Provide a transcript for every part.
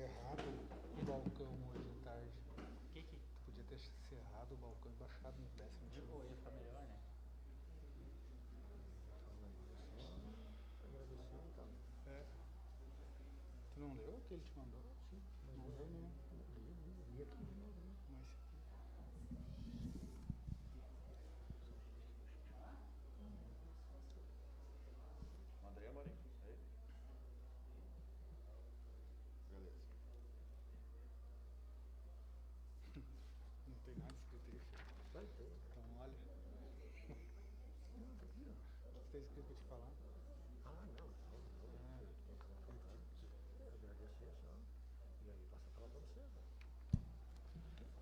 cerrado o balcão hoje de tarde. Que? Podia ter cerrado o balcão e baixado no décimo. Ou ia ficar melhor, né? É. Tu não leu o que ele te mandou? Sim. Não leu, não. Li aqui de novo, né? Mas... André Amorim, é ele? Beleza. Não tem nada escrito aí. Vai ter. Então, olha. Não, tá aqui, ó. O que está escrito pra te falar? Ah, não. Agradecer só. E aí, passa a palavra pra você, né?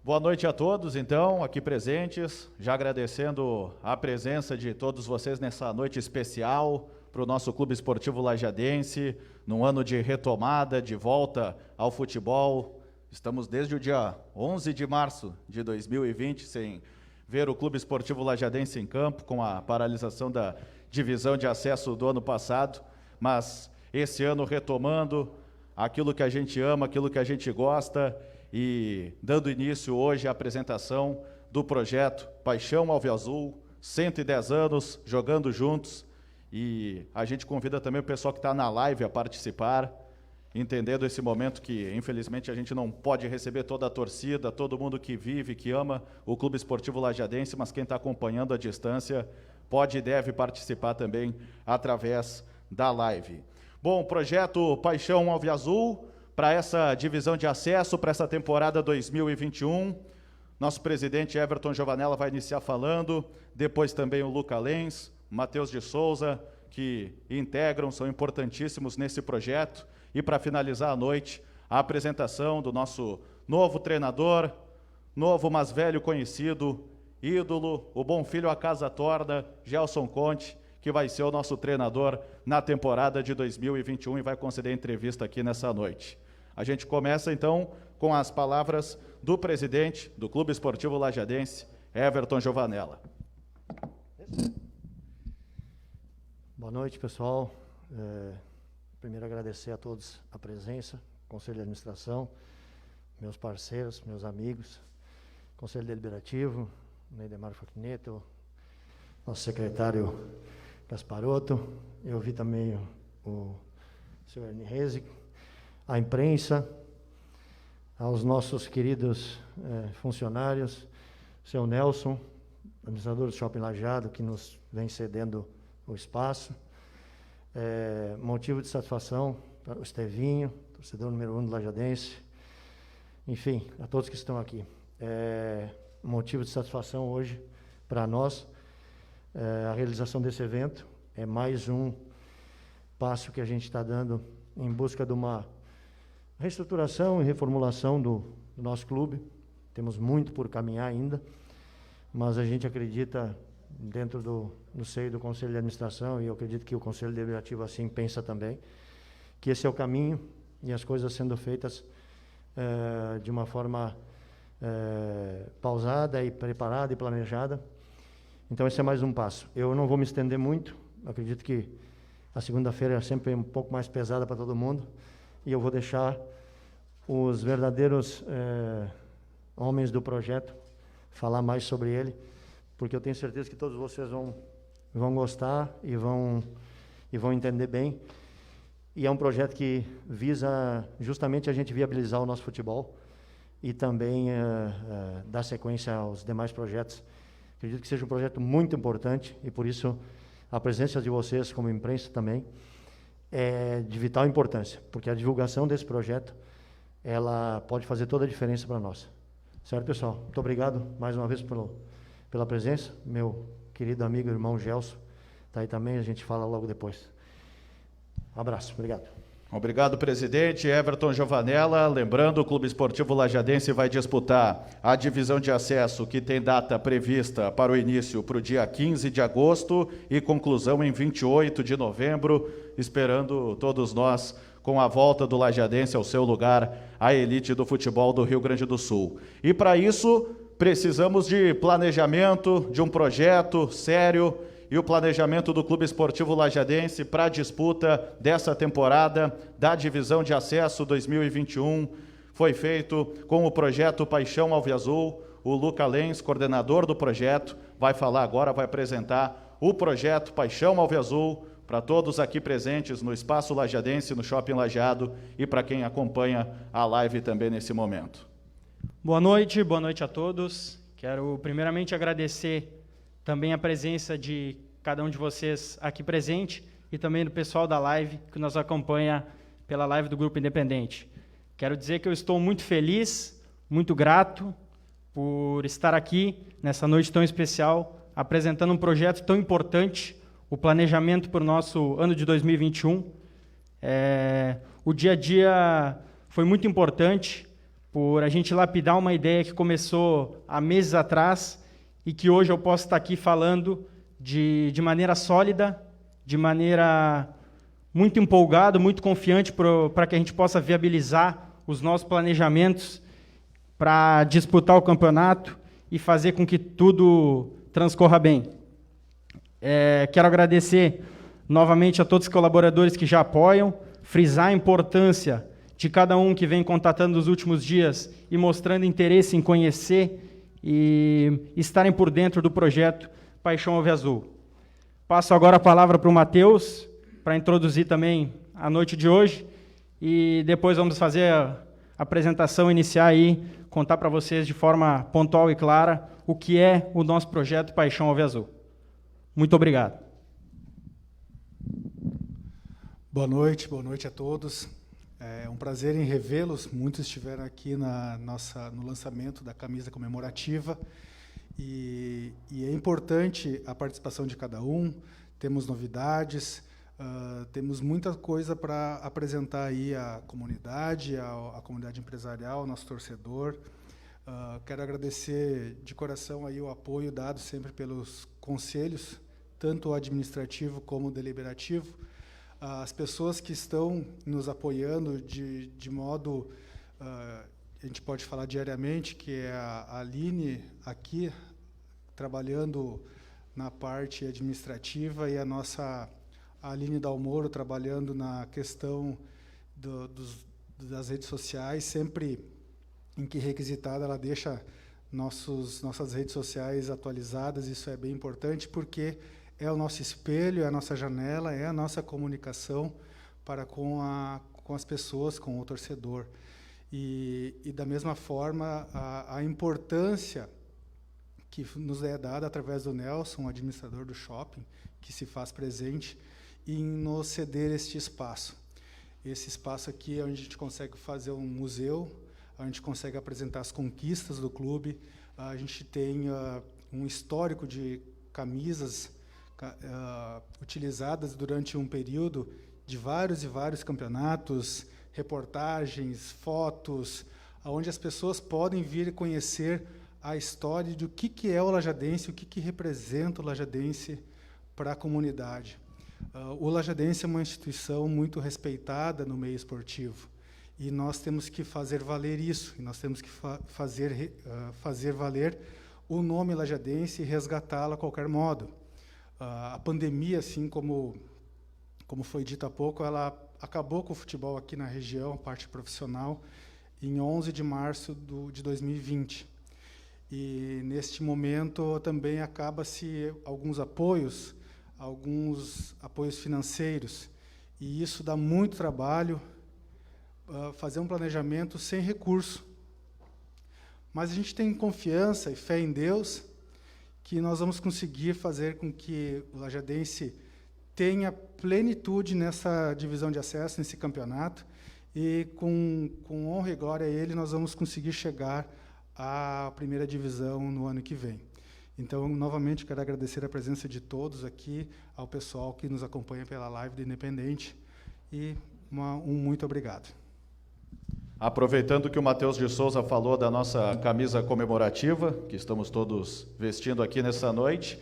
Boa noite a todos, então, aqui presentes, já agradecendo a presença de todos vocês nessa noite especial para o nosso Clube Esportivo Lajadense, num ano de retomada, de volta ao futebol. Estamos desde o dia 11 de março de 2020 sem ver o Clube Esportivo Lajadense em campo, com a paralisação da divisão de acesso do ano passado, mas esse ano retomando aquilo que a gente ama, aquilo que a gente gosta, e dando início hoje à apresentação do projeto Paixão Alviazul, 110 anos jogando juntos, e a gente convida também o pessoal que está na live a participar, entendendo esse momento que infelizmente a gente não pode receber toda a torcida, todo mundo que vive, que ama o Clube Esportivo Lajadense, mas quem está acompanhando à distância pode e deve participar também através da live. Bom, projeto Paixão Alviazul, para essa divisão de acesso, para essa temporada 2021. Nosso presidente Everton Giovanella vai iniciar falando, depois também o Luca Lenz, Matheus de Souza, que integram, são importantíssimos nesse projeto. E para finalizar a noite, a apresentação do nosso novo treinador, novo, mas velho conhecido, ídolo, o bom filho a casa torna, Gelson Conte, que vai ser o nosso treinador na temporada de 2021 e vai conceder entrevista aqui nessa noite. A gente começa, então, com as palavras do presidente do Clube Esportivo Lajadense, Everton Giovanella. Boa noite, pessoal. Primeiro, agradecer a todos a presença, Conselho de Administração, meus parceiros, meus amigos, Conselho Deliberativo, Neidemar Facchineto, nosso secretário Gasparotto, eu vi também o senhor Ernie Rezig, a imprensa, aos nossos queridos funcionários, seu Nelson, administrador do Shopping Lajeado, que nos vem cedendo o espaço, motivo de satisfação para o Estevinho, torcedor número 1 do Lajadense, enfim, a todos que estão aqui. Motivo de satisfação hoje para nós, a realização desse evento é mais um passo que a gente está dando em busca de uma reestruturação e reformulação do nosso clube. Temos muito por caminhar ainda, mas a gente acredita dentro do seio do Conselho de Administração, e eu acredito que o Conselho Deliberativo assim pensa também, que esse é o caminho e as coisas sendo feitas de uma forma pausada e preparada e planejada. Então esse é mais um passo. Eu não vou me estender muito, acredito que a segunda-feira é sempre um pouco mais pesada para todo mundo, e eu vou deixar os verdadeiros homens do projeto falar mais sobre ele, porque eu tenho certeza que todos vocês vão gostar e vão entender bem. E é um projeto que visa justamente a gente viabilizar o nosso futebol e também dar sequência aos demais projetos. Acredito que seja um projeto muito importante e, por isso, a presença de vocês como imprensa também é de vital importância, porque a divulgação desse projeto ela pode fazer toda a diferença para nós. Certo, pessoal? Muito obrigado mais uma vez pela presença. Meu querido amigo e irmão Gelson está aí também, a gente fala logo depois. Um abraço, obrigado. Obrigado, presidente Everton Giovanella. Lembrando, o Clube Esportivo Lajadense vai disputar a divisão de acesso, que tem data prevista para o início para o dia 15 de agosto e conclusão em 28 de novembro, esperando todos nós com a volta do Lajadense ao seu lugar, à elite do futebol do Rio Grande do Sul. E para isso, precisamos de planejamento, de um projeto sério, e o planejamento do Clube Esportivo Lajadense para a disputa dessa temporada da Divisão de Acesso 2021 foi feito com o projeto Paixão Alviazul. O Luca Lenz, coordenador do projeto, vai falar agora, vai apresentar o projeto Paixão Alviazul para todos aqui presentes no Espaço Lajadense, no Shopping Lajeado, e para quem acompanha a live também nesse momento. Boa noite a todos. Quero primeiramente agradecer também a presença de cada um de vocês aqui presente e também do pessoal da live que nos acompanha pela live do Grupo Independente. Quero dizer que eu estou muito feliz, muito grato por estar aqui nessa noite tão especial, apresentando um projeto tão importante, o planejamento para o nosso ano de 2021. O dia a dia foi muito importante por a gente lapidar uma ideia que começou há meses atrás e que hoje eu posso estar aqui falando de maneira sólida, de maneira muito empolgado, muito confiante para que a gente possa viabilizar os nossos planejamentos para disputar o campeonato e fazer com que tudo transcorra bem. Quero agradecer novamente a todos os colaboradores que já apoiam, frisar a importância de cada um que vem contatando nos últimos dias e mostrando interesse em conhecer e estarem por dentro do projeto Paixão Alviazul. Passo agora a palavra para o Matheus, para introduzir também a noite de hoje, e depois vamos fazer a apresentação, iniciar e contar para vocês de forma pontual e clara o que é o nosso projeto Paixão Alviazul. Muito obrigado. Boa noite a todos. É um prazer em revê-los. Muitos estiveram aqui no lançamento da camisa comemorativa. E é importante a participação de cada um. Temos novidades, temos muita coisa para apresentar aí à comunidade, à comunidade empresarial, ao nosso torcedor. Quero agradecer de coração aí o apoio dado sempre pelos conselhos, tanto o administrativo como o deliberativo, as pessoas que estão nos apoiando de modo, a gente pode falar diariamente, que é a Aline aqui, trabalhando na parte administrativa, e a Aline Dalmoro trabalhando na questão das redes sociais, sempre em que requisitada ela deixa nossas redes sociais atualizadas. Isso é bem importante, porque é o nosso espelho, é a nossa janela, é a nossa comunicação para com as pessoas, com o torcedor. E da mesma forma, a importância que nos é dada através do Nelson, o administrador do shopping, que se faz presente em nos ceder este espaço. Esse espaço aqui é onde a gente consegue fazer um museu, a gente consegue apresentar as conquistas do clube, a gente tem um histórico de camisas utilizadas durante um período de vários e vários campeonatos, reportagens, fotos, onde as pessoas podem vir conhecer a história do que é o Lajadense, o que representa o Lajadense para a comunidade. O Lajadense é uma instituição muito respeitada no meio esportivo, e nós temos que fazer valer isso, e nós temos que fazer valer o nome Lajadense e resgatá-lo a qualquer modo. A pandemia, assim como foi dito há pouco, ela acabou com o futebol aqui na região, a parte profissional, em 11 de março de 2020. E, neste momento, também acaba-se alguns apoios financeiros, e isso dá muito trabalho, fazer um planejamento sem recurso. Mas a gente tem confiança e fé em Deus que nós vamos conseguir fazer com que o Lajadense tenha plenitude nessa divisão de acesso, nesse campeonato, e com honra e glória a Ele, nós vamos conseguir chegar à primeira divisão no ano que vem. Então, novamente, quero agradecer a presença de todos aqui, ao pessoal que nos acompanha pela live do Independente, e um muito obrigado. Aproveitando que o Matheus de Souza falou da nossa camisa comemorativa, que estamos todos vestindo aqui nessa noite,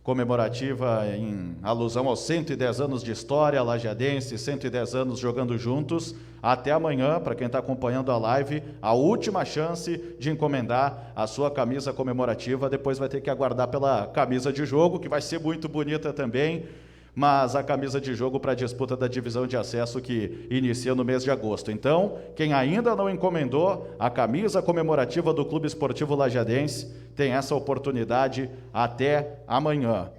comemorativa em alusão aos 110 anos de história lajadense, 110 anos jogando juntos. Até amanhã, para quem está acompanhando a live, a última chance de encomendar a sua camisa comemorativa. Depois vai ter que aguardar pela camisa de jogo, que vai ser muito bonita também, mas a camisa de jogo para a disputa da divisão de acesso que inicia no mês de agosto. Então, quem ainda não encomendou a camisa comemorativa do Clube Esportivo Lajadense, tem essa oportunidade até amanhã.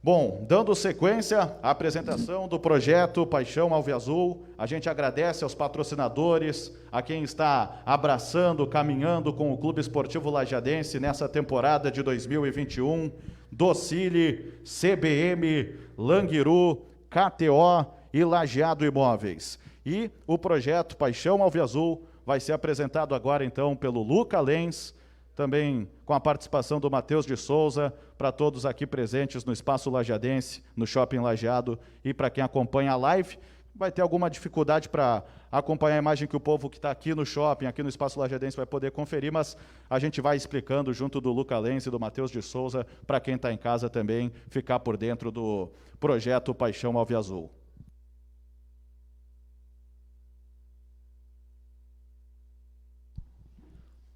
Bom, dando sequência à apresentação do projeto Paixão Alviazul, a gente agradece aos patrocinadores, a quem está abraçando, caminhando com o Clube Esportivo Lajadense nessa temporada de 2021, Docile, CBM, Languiru, KTO e Lajeado Imóveis. E o projeto Paixão Alviazul vai ser apresentado agora então pelo Luca Lenz, também com a participação do Matheus de Souza, para todos aqui presentes no Espaço Lajadense, no Shopping Lajeado, e para quem acompanha a live, vai ter alguma dificuldade para acompanhar a imagem que o povo que está aqui no shopping, aqui no Espaço Lajadense, vai poder conferir, mas a gente vai explicando junto do Luca Lenz e do Matheus de Souza, para quem está em casa também ficar por dentro do projeto Paixão Alviazul.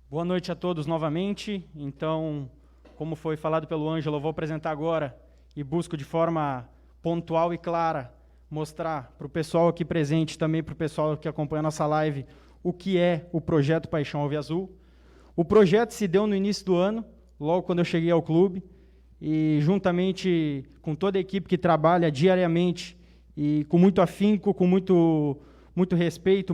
Boa noite a todos novamente. Então, como foi falado pelo Ângelo, eu vou apresentar agora e busco de forma pontual e clara mostrar para o pessoal aqui presente, também para o pessoal que acompanha a nossa live, o que é o projeto Paixão Alviazul. O projeto se deu no início do ano, logo quando eu cheguei ao clube, e juntamente com toda a equipe que trabalha diariamente e com muito afinco, com muito respeito,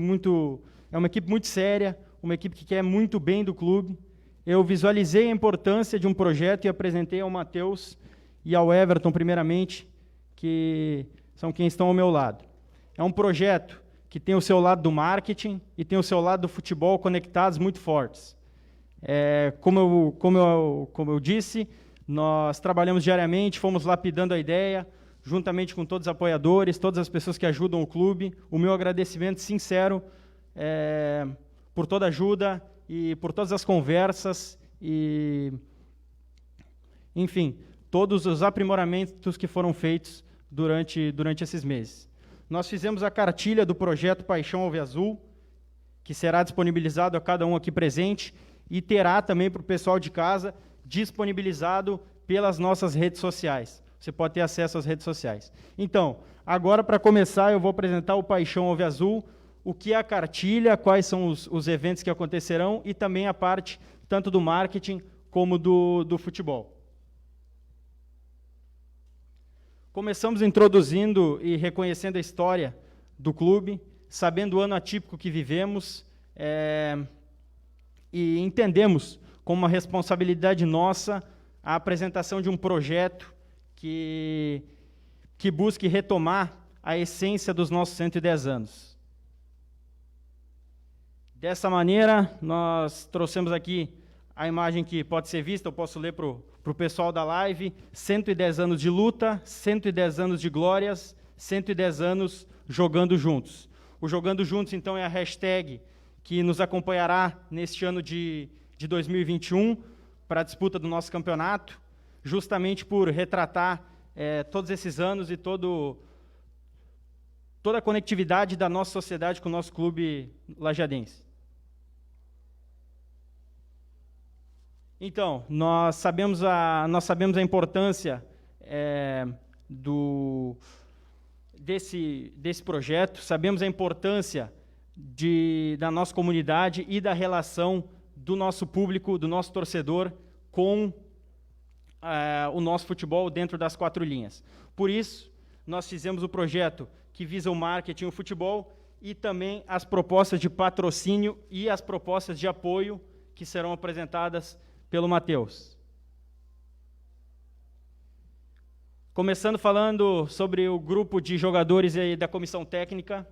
é uma equipe muito séria, uma equipe que quer muito bem do clube. Eu visualizei a importância de um projeto e apresentei ao Matheus e ao Everton, primeiramente, que são quem estão ao meu lado. É um projeto que tem o seu lado do marketing e tem o seu lado do futebol conectados muito fortes. Como eu disse, nós trabalhamos diariamente, fomos lapidando a ideia, juntamente com todos os apoiadores, todas as pessoas que ajudam o clube. O meu agradecimento sincero por toda a ajuda e por todas as conversas e, enfim, todos os aprimoramentos que foram feitos durante esses meses. Nós fizemos a cartilha do projeto Paixão Alviazul, que será disponibilizado a cada um aqui presente e terá também para o pessoal de casa disponibilizado pelas nossas redes sociais. Você pode ter acesso às redes sociais. Então, agora, para começar, eu vou apresentar o Paixão Alviazul, o que é a cartilha, quais são os eventos que acontecerão e também a parte tanto do marketing como do futebol. Começamos introduzindo e reconhecendo a história do clube, sabendo o ano atípico que vivemos e entendemos como uma responsabilidade nossa a apresentação de um projeto que busque retomar a essência dos nossos 110 anos. Dessa maneira, nós trouxemos aqui a imagem que pode ser vista, eu posso ler para o pessoal da live: 110 anos de luta, 110 anos de glórias, 110 anos jogando juntos. O Jogando Juntos, então, é a hashtag que nos acompanhará neste ano de 2021 para a disputa do nosso campeonato, justamente por retratar todos esses anos e toda a conectividade da nossa sociedade com o nosso clube lajadense. Então, nós sabemos a importância desse projeto, sabemos a importância da nossa comunidade e da relação do nosso público, do nosso torcedor com o nosso futebol dentro das 4 linhas. Por isso, nós fizemos o projeto que visa o marketing e o futebol e também as propostas de patrocínio e as propostas de apoio que serão apresentadas pelo Matheus. Começando falando sobre o grupo de jogadores e da comissão técnica,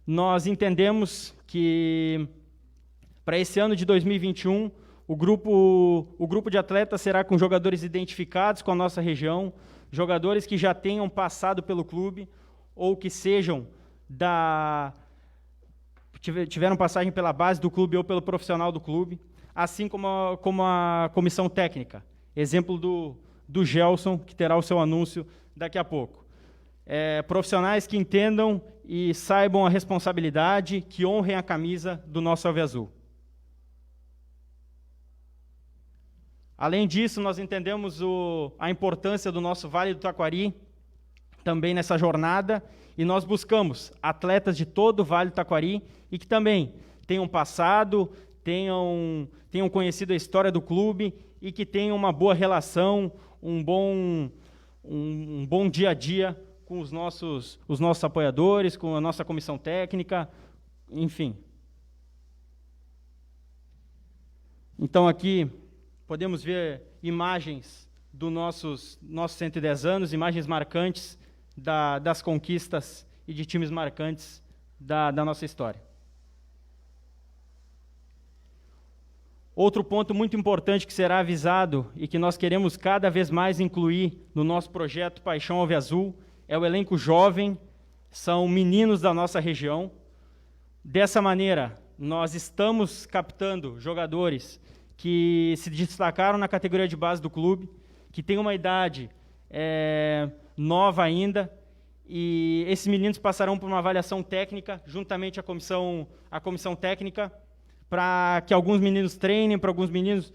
nós entendemos que para esse ano de 2021, o grupo de atletas será com jogadores identificados com a nossa região, jogadores que já tenham passado pelo clube ou que sejam tiveram passagem pela base do clube ou pelo profissional do clube, assim como a comissão técnica. Exemplo do do Gelson, que terá o seu anúncio daqui a pouco. Profissionais que entendam e saibam a responsabilidade, que honrem a camisa do nosso Alviazul. Além disso, nós entendemos a importância do nosso Vale do Taquari também nessa jornada, e nós buscamos atletas de todo o Vale do Taquari e que também tenham passado, tenham conhecido a história do clube e que tenham uma boa relação, um bom dia a dia com os nossos apoiadores, com a nossa comissão técnica, enfim. Então, aqui podemos ver imagens dos nossos 110 anos, imagens marcantes das conquistas e de times marcantes da nossa história. Outro ponto muito importante que será avisado e que nós queremos cada vez mais incluir no nosso projeto Paixão Alviazul é o elenco jovem, são meninos da nossa região. Dessa maneira, nós estamos captando jogadores que se destacaram na categoria de base do clube, que têm uma idade nova ainda, e esses meninos passarão por uma avaliação técnica, juntamente à comissão técnica, para que alguns meninos treinem, para alguns meninos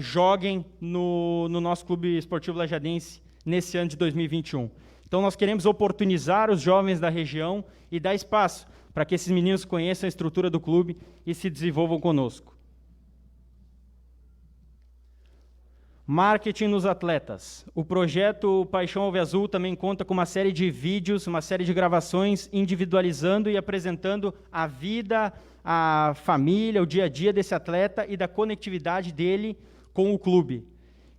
joguem no nosso Clube Esportivo Lajadense nesse ano de 2021. Então, nós queremos oportunizar os jovens da região e dar espaço para que esses meninos conheçam a estrutura do clube e se desenvolvam conosco. Marketing nos atletas. O projeto Paixão Alviazul também conta com uma série de vídeos, uma série de gravações individualizando e apresentando a vida, a família, o dia a dia desse atleta e da conectividade dele com o clube.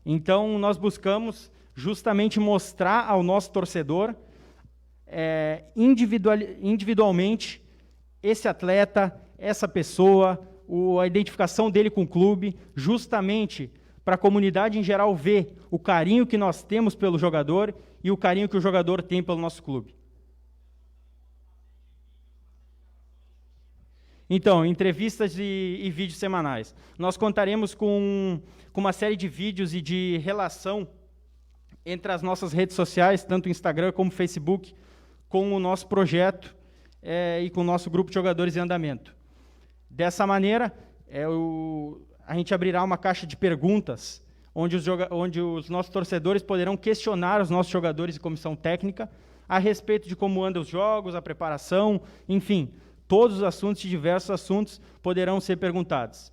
Então, nós buscamos justamente mostrar ao nosso torcedor individualmente esse atleta, essa pessoa, a identificação dele com o clube, justamente para a comunidade em geral ver o carinho que nós temos pelo jogador e o carinho que o jogador tem pelo nosso clube. Então, entrevistas e vídeos semanais. Nós contaremos com uma série de vídeos e de relação entre as nossas redes sociais, tanto o Instagram como o Facebook, com o nosso projeto e com o nosso grupo de jogadores em andamento. Dessa maneira, a gente abrirá uma caixa de perguntas, onde os nossos torcedores poderão questionar os nossos jogadores e comissão técnica a respeito de como andam os jogos, a preparação, enfim, todos os assuntos e diversos assuntos poderão ser perguntados.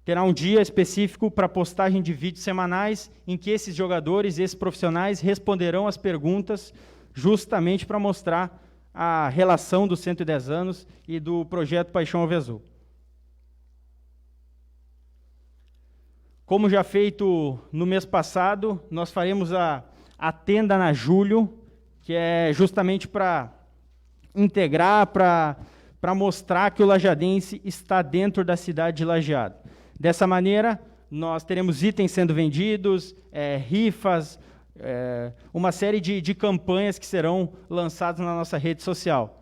Terá um dia específico para postagem de vídeos semanais em que esses jogadores e esses profissionais responderão as perguntas justamente para mostrar a relação dos 110 anos e do projeto Paixão Alviazul. Como já feito no mês passado, nós faremos a tenda na Júlio, que é justamente para integrar, para mostrar que o lajadense está dentro da cidade de Lajeado. Dessa maneira, nós teremos itens sendo vendidos, rifas, uma série de campanhas que serão lançadas na nossa rede social,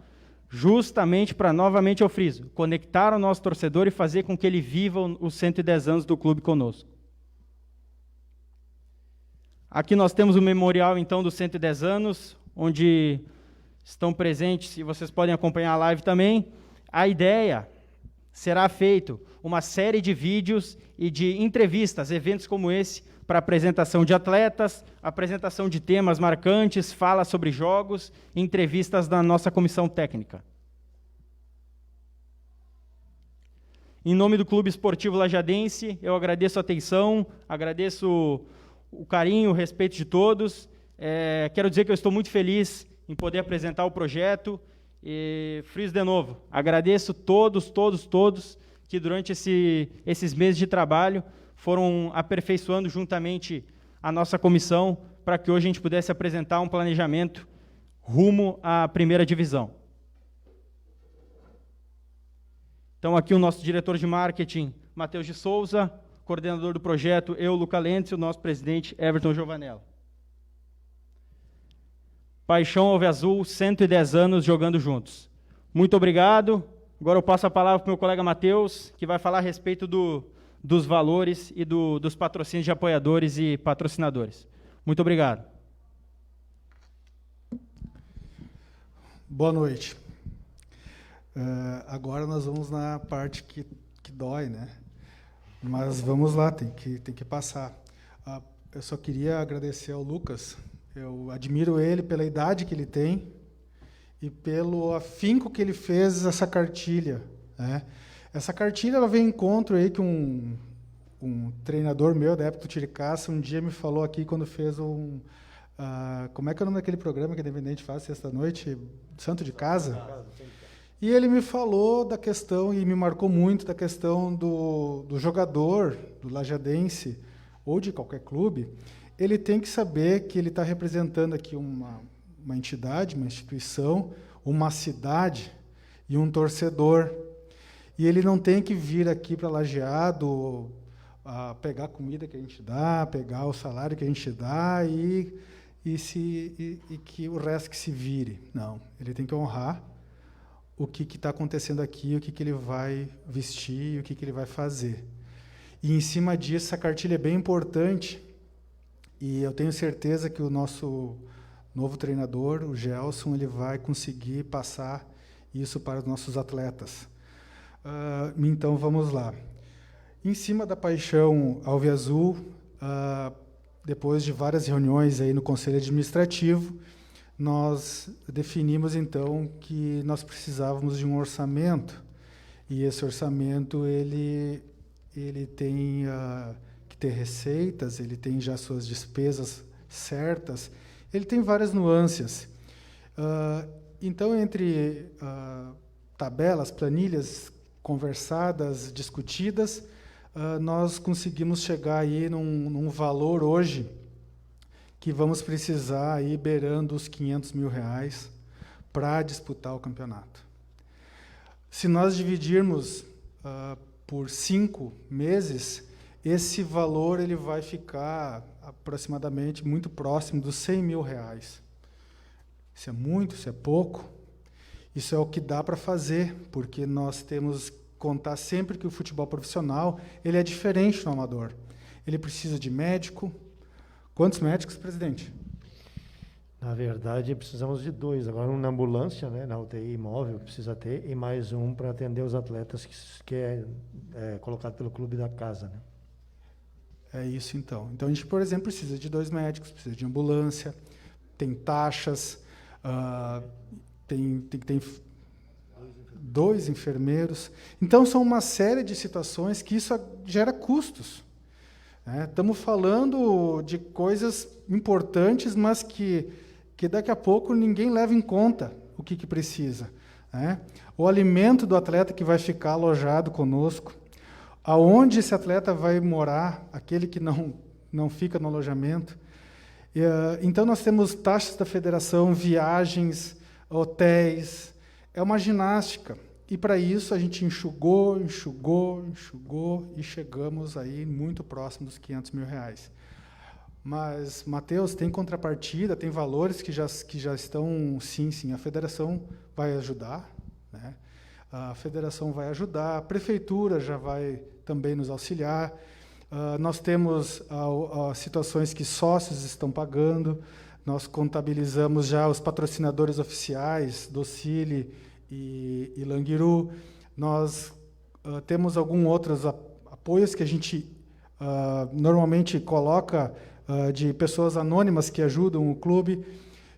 justamente para, novamente eu friso, conectar o nosso torcedor e fazer com que ele viva os 110 anos do clube conosco. Aqui nós temos o memorial, então, dos 110 anos, onde estão presentes, e vocês podem acompanhar a live também. A ideia será feito uma série de vídeos e de entrevistas, eventos como esse, para apresentação de atletas, apresentação de temas marcantes, fala sobre jogos, entrevistas da nossa comissão técnica. Em nome do Clube Esportivo Lajadense, eu agradeço a atenção, agradeço o carinho, o respeito de todos. Quero dizer que eu estou muito feliz em poder apresentar o projeto. E friso de novo, agradeço todos que durante esses meses de trabalho foram aperfeiçoando juntamente a nossa comissão para que hoje a gente pudesse apresentar um planejamento rumo à primeira divisão. Então, aqui o nosso diretor de marketing, Matheus de Souza, coordenador do projeto, eu, Luca Lentz, e o nosso presidente, Everton Giovanello. Paixão Alviazul, 110 anos jogando juntos. Muito obrigado. Agora eu passo a palavra para o meu colega Matheus, que vai falar a respeito dos valores e dos patrocínios de apoiadores e patrocinadores. Muito obrigado. Boa noite. Agora nós vamos na parte que dói, né? Mas vamos lá, tem que passar. Eu só queria agradecer ao Lucas. Eu admiro ele pela idade que ele tem e pelo afinco que ele fez essa cartilha, né? Essa cartilha ela vem em encontro aí que um treinador meu da época do Tiricaça um dia me falou aqui quando fez como é que é o nome daquele programa que a Independente faz sexta-noite? Santo de Casa? E ele me falou da questão, e me marcou muito, da questão do jogador, do lajadense, ou de qualquer clube, ele tem que saber que ele está representando aqui uma entidade, uma instituição, uma cidade e um torcedor. E ele não tem que vir aqui para Lajeado, pegar a comida que a gente dá, pegar o salário que a gente dá e que o resto que se vire. Não, ele tem que honrar o que está acontecendo aqui, o que ele vai vestir, o que ele vai fazer. E, em cima disso, essa cartilha é bem importante, e eu tenho certeza que o nosso novo treinador, o Gelson, ele vai conseguir passar isso para os nossos atletas. Então, vamos lá. Em cima da paixão alviazul, depois de várias reuniões aí no Conselho Administrativo, nós definimos, então, que nós precisávamos de um orçamento, e esse orçamento ele tem que ter receitas, ele tem já suas despesas certas, ele tem várias nuances. Então, entre tabelas, planilhas conversadas, discutidas, nós conseguimos chegar aí num valor hoje que vamos precisar aí beirando os R$500 mil para disputar o campeonato. Se nós dividirmos por 5 meses, esse valor ele vai ficar aproximadamente muito próximo dos R$100 mil. Isso é muito, isso é pouco? Isso é o que dá para fazer, porque nós temos que contar sempre que o futebol profissional ele é diferente do amador. Ele precisa de médico. Quantos médicos, presidente? Na verdade, precisamos de 2. Agora, um na ambulância, né, na UTI móvel, precisa ter, e mais um para atender os atletas que é colocado pelo clube da casa. Né? É isso, então. Então, a gente, por exemplo, precisa de 2 médicos, precisa de ambulância, tem taxas, tem 2 enfermeiros. Então, são uma série de situações que isso gera custos. Estamos falando de coisas importantes, mas que daqui a pouco ninguém leva em conta o que precisa. O alimento do atleta que vai ficar alojado conosco, aonde esse atleta vai morar, aquele que não fica no alojamento. Então, nós temos taxas da federação, viagens, hotéis, é uma ginástica. E, para isso, a gente enxugou e chegamos aí muito próximo dos R$500 mil. Mas, Matheus, tem contrapartida, tem valores que já estão, sim, a federação vai ajudar, né? A federação vai ajudar, a prefeitura já vai também nos auxiliar. Nós temos situações que sócios estão pagando, nós contabilizamos já os patrocinadores oficiais, Docile e Languiru. Nós temos alguns outros apoios que a gente normalmente coloca de pessoas anônimas que ajudam o clube.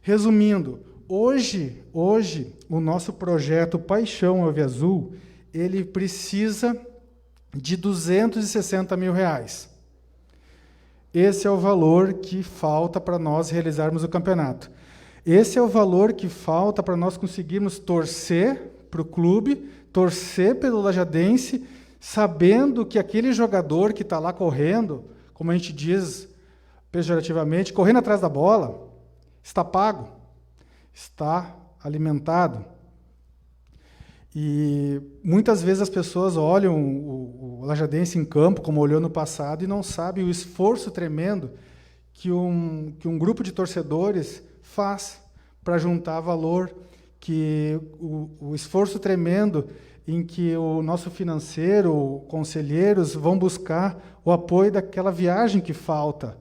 Resumindo, hoje o nosso projeto Paixão Alviazul, ele precisa de R$260 mil. Esse é o valor que falta para nós realizarmos o campeonato. Esse é o valor que falta para nós conseguirmos torcer para o clube, torcer pelo Lajadense, sabendo que aquele jogador que está lá correndo, como a gente diz pejorativamente, correndo atrás da bola, está pago, está alimentado. E muitas vezes as pessoas olham o Lajadense em campo, como olhou no passado, e não sabem o esforço tremendo que um grupo de torcedores faz para juntar valor, que o esforço tremendo em que o nosso financeiro, conselheiros, vão buscar o apoio daquela viagem que falta.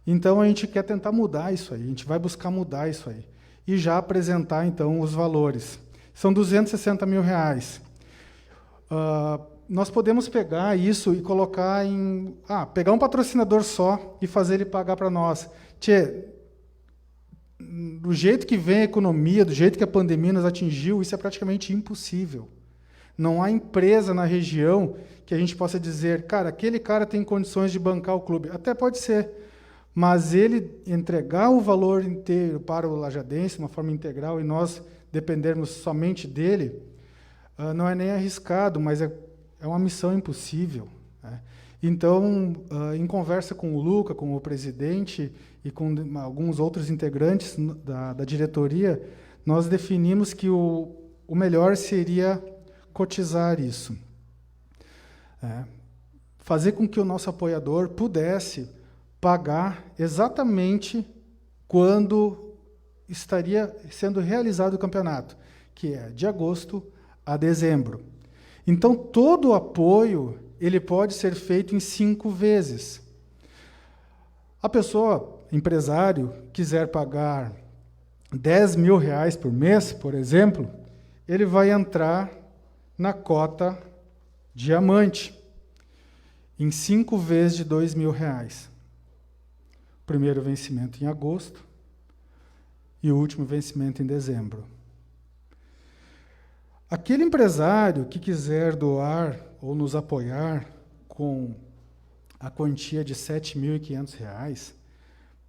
Então, a gente quer tentar mudar isso aí, a gente vai buscar mudar isso aí. E já apresentar, então, os valores. São R$260 mil. Nós podemos pegar isso e colocar em... pegar um patrocinador só e fazer ele pagar para nós. Do jeito que vem a economia, do jeito que a pandemia nos atingiu, isso é praticamente impossível. Não há empresa na região que a gente possa dizer, cara, aquele cara tem condições de bancar o clube. Até pode ser, mas ele entregar o valor inteiro para o lajadense, de uma forma integral, e nós dependermos somente dele, não é nem arriscado, mas é uma missão impossível, né? Então, em conversa com o Luca, com o presidente e com alguns outros integrantes da diretoria, nós definimos que o melhor seria cotizar isso. Fazer com que o nosso apoiador pudesse pagar exatamente quando estaria sendo realizado o campeonato, que é de agosto a dezembro. Então, todo o apoio ele pode ser feito em 5 vezes. A pessoa, empresário, quiser pagar R$10 mil por mês, por exemplo, ele vai entrar na cota diamante, em 5 vezes de R$2 mil. Primeiro vencimento em agosto e o último vencimento em dezembro. Aquele empresário que quiser doar ou nos apoiar com a quantia de R$ 7.500,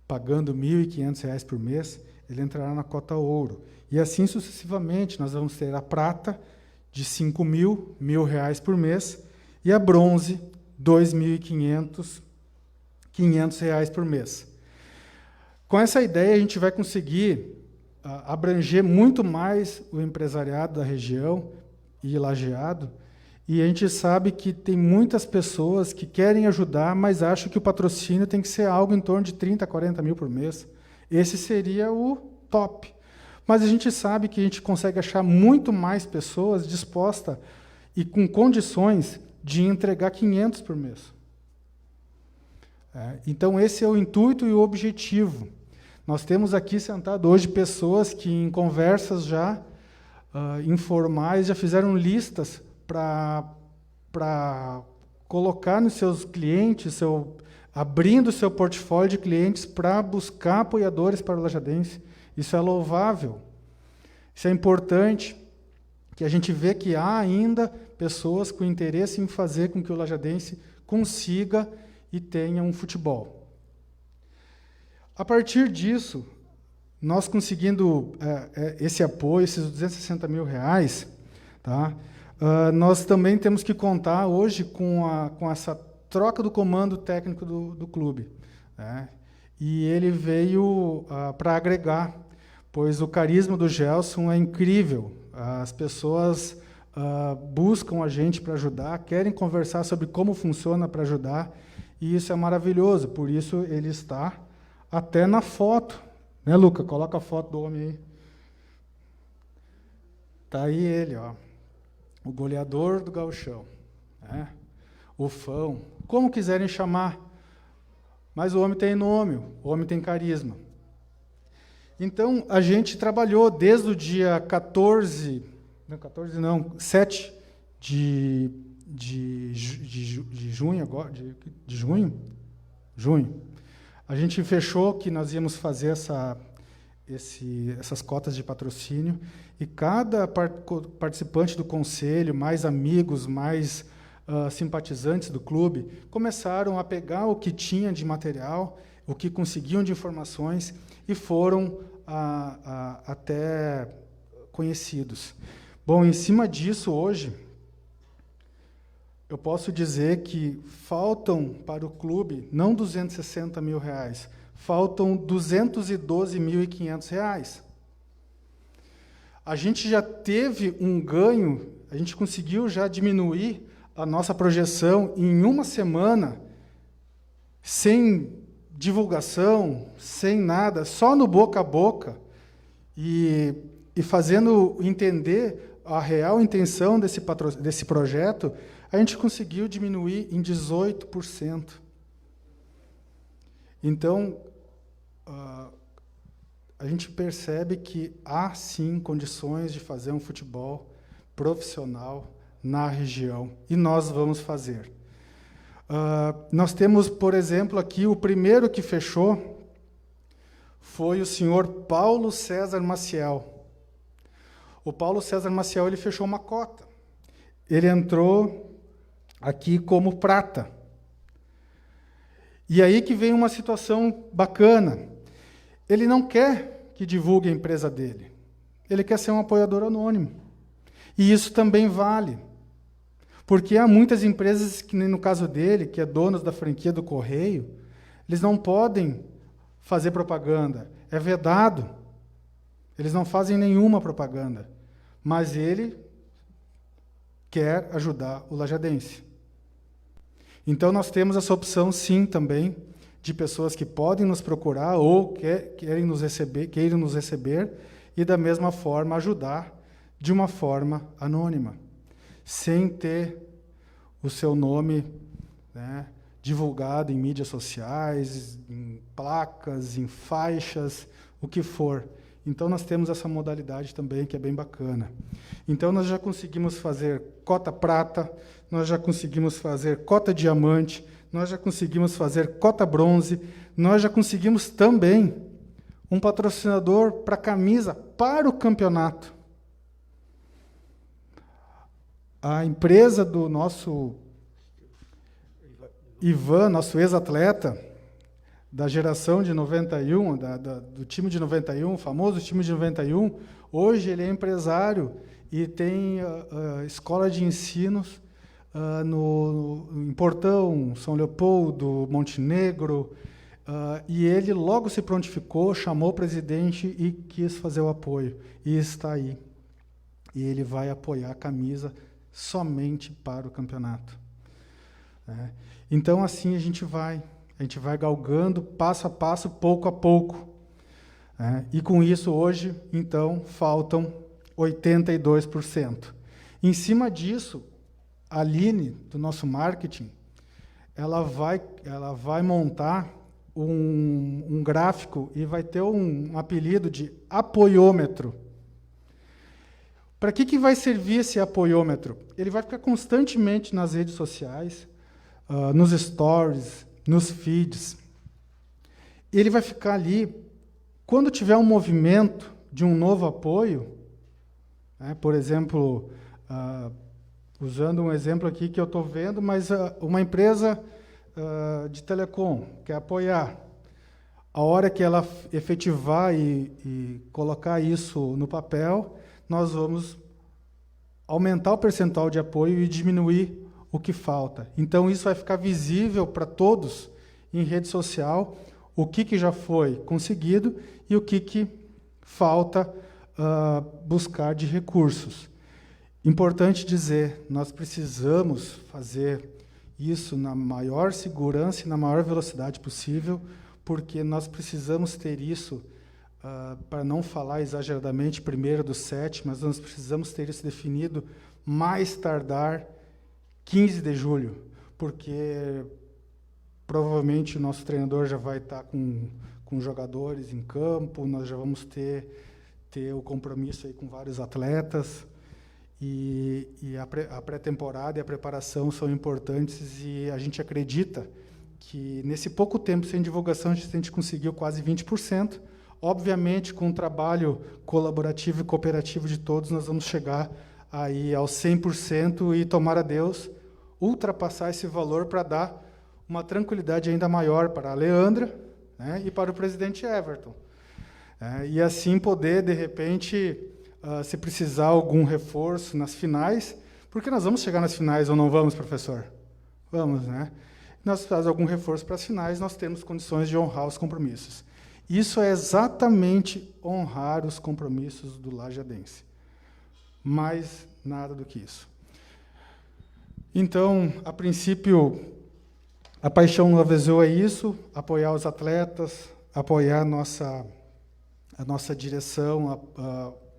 pagando R$ 1.500 por mês, ele entrará na cota ouro. E assim sucessivamente, nós vamos ter a prata de R$ 5.000 por mês e a bronze, R$ 2.500 por mês. Com essa ideia, a gente vai conseguir abranger muito mais o empresariado da região e lajeado, e a gente sabe que tem muitas pessoas que querem ajudar, mas acham que o patrocínio tem que ser algo em torno de 30, 40 mil por mês. Esse seria o top. Mas a gente sabe que a gente consegue achar muito mais pessoas dispostas e com condições de entregar 500 por mês. Então, esse é o intuito e o objetivo. Nós temos aqui sentado hoje pessoas que, em conversas já informais, já fizeram listas para colocar nos seus clientes, abrindo o seu portfólio de clientes para buscar apoiadores para o lajadense. Isso é louvável. Isso é importante, que a gente vê que há ainda pessoas com interesse em fazer com que o lajadense consiga e tenha um futebol. A partir disso, nós conseguindo esse apoio, esses R$260 mil, tá? Nós também temos que contar hoje com essa troca do comando técnico do clube, né? E ele veio para agregar, pois o carisma do Gelson é incrível. As pessoas buscam a gente para ajudar, querem conversar sobre como funciona para ajudar, e isso é maravilhoso. Por isso ele está até na foto, né, Luca? Coloca a foto do homem aí. Está aí ele, ó, o goleador do gauchão, né? O fão, como quiserem chamar, mas o homem tem nome, o homem tem carisma. Então, a gente trabalhou desde o dia 7 de junho, agora, de junho. A gente fechou que nós íamos fazer essas cotas de patrocínio, e cada participante do conselho, mais amigos, mais simpatizantes do clube, começaram a pegar o que tinha de material, o que conseguiam de informações, e foram até conhecidos. Bom, em cima disso, hoje, eu posso dizer que faltam para o clube, não R$260 mil, faltam R$212.500. A gente já teve um ganho, a gente conseguiu já diminuir a nossa projeção em uma semana, sem divulgação, sem nada, só no boca a boca, e fazendo entender a real intenção desse projeto, a gente conseguiu diminuir em 18%. Então, a gente percebe que há, sim, condições de fazer um futebol profissional na região, e nós vamos fazer. Nós temos, por exemplo, aqui, o primeiro que fechou foi o senhor Paulo César Maciel. O Paulo César Maciel, ele fechou uma cota. Ele entrou aqui como prata. E aí que vem uma situação bacana. Ele não quer que divulgue a empresa dele. Ele quer ser um apoiador anônimo. E isso também vale. Porque há muitas empresas, que nem no caso dele, que é dono da franquia do Correio, eles não podem fazer propaganda. É vedado. Eles não fazem nenhuma propaganda. Mas ele quer ajudar o lajadense. Então, nós temos essa opção, sim, também, de pessoas que podem nos procurar ou queiram nos receber e, da mesma forma, ajudar de uma forma anônima, sem ter o seu nome, né, divulgado em mídias sociais, em placas, em faixas, o que for. Então, nós temos essa modalidade também, que é bem bacana. Então, nós já conseguimos fazer cota prata, nós já conseguimos fazer cota diamante, nós já conseguimos fazer cota bronze, nós já conseguimos também um patrocinador para camisa para o campeonato. A empresa do nosso Ivan, nosso ex-atleta, da geração de 91, do time de 91, o famoso time de 91, hoje ele é empresário e tem escola de ensinos em Portão, São Leopoldo, Montenegro, e ele logo se prontificou, chamou o presidente e quis fazer o apoio, e está aí. E ele vai apoiar a camisa somente para o campeonato. Então, assim, a gente vai galgando passo a passo, pouco a pouco. E com isso, hoje, então, faltam 82%. Em cima disso, a Aline, do nosso marketing, ela vai montar um gráfico e vai ter um apelido de apoiômetro. Para que vai servir esse apoiômetro? Ele vai ficar constantemente nas redes sociais, nos stories, nos feeds. Ele vai ficar ali, quando tiver um movimento de um novo apoio, por exemplo, usando um exemplo aqui que eu estou vendo, mas uma empresa de telecom quer apoiar. A hora que ela efetivar e colocar isso no papel, nós vamos aumentar o percentual de apoio e diminuir o que falta. Então, isso vai ficar visível para todos em rede social, o que já foi conseguido e o que falta buscar de recursos. Importante dizer, nós precisamos fazer isso na maior segurança e na maior velocidade possível, porque nós precisamos ter isso, para não falar exageradamente primeiro do 7, mas nós precisamos ter isso definido mais tardar 15 de julho, porque provavelmente o nosso treinador já vai estar com jogadores em campo, nós já vamos ter o compromisso aí com vários atletas, e a pré-temporada e a preparação são importantes, e a gente acredita que nesse pouco tempo sem divulgação a gente conseguiu quase 20%. Obviamente, com um trabalho colaborativo e cooperativo de todos, nós vamos chegar aí aos 100% e, tomara a Deus, ultrapassar esse valor para dar uma tranquilidade ainda maior para a Leandra, né, e para o presidente Everton. E assim poder, de repente, se precisar algum reforço nas finais, porque nós vamos chegar nas finais ou não vamos, professor? Vamos, né? Nós precisamos de algum reforço para as finais, nós temos condições de honrar os compromissos. Isso é exatamente honrar os compromissos do lajadense. Mais nada do que isso. Então, a princípio, a paixão no Avezou é isso, apoiar os atletas, apoiar a nossa direção,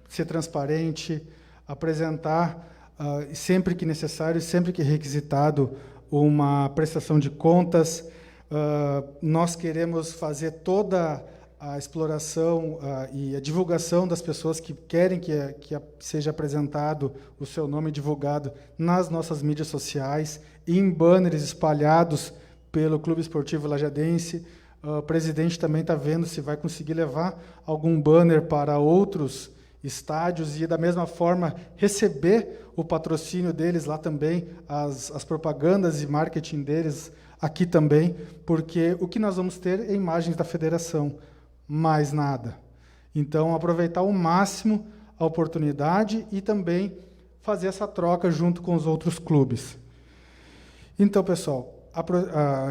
ser transparente, apresentar, sempre que necessário, sempre que requisitado, uma prestação de contas, Nós queremos fazer toda a exploração e a divulgação das pessoas que querem que seja apresentado o seu nome divulgado nas nossas mídias sociais, em banners espalhados pelo Clube Esportivo Lajadense. O presidente também está vendo se vai conseguir levar algum banner para outros estádios e, da mesma forma, receber o patrocínio deles lá também, as propagandas e marketing deles aqui também, porque o que nós vamos ter é imagens da federação, mais nada. Então, aproveitar ao máximo a oportunidade e também fazer essa troca junto com os outros clubes. Então, pessoal,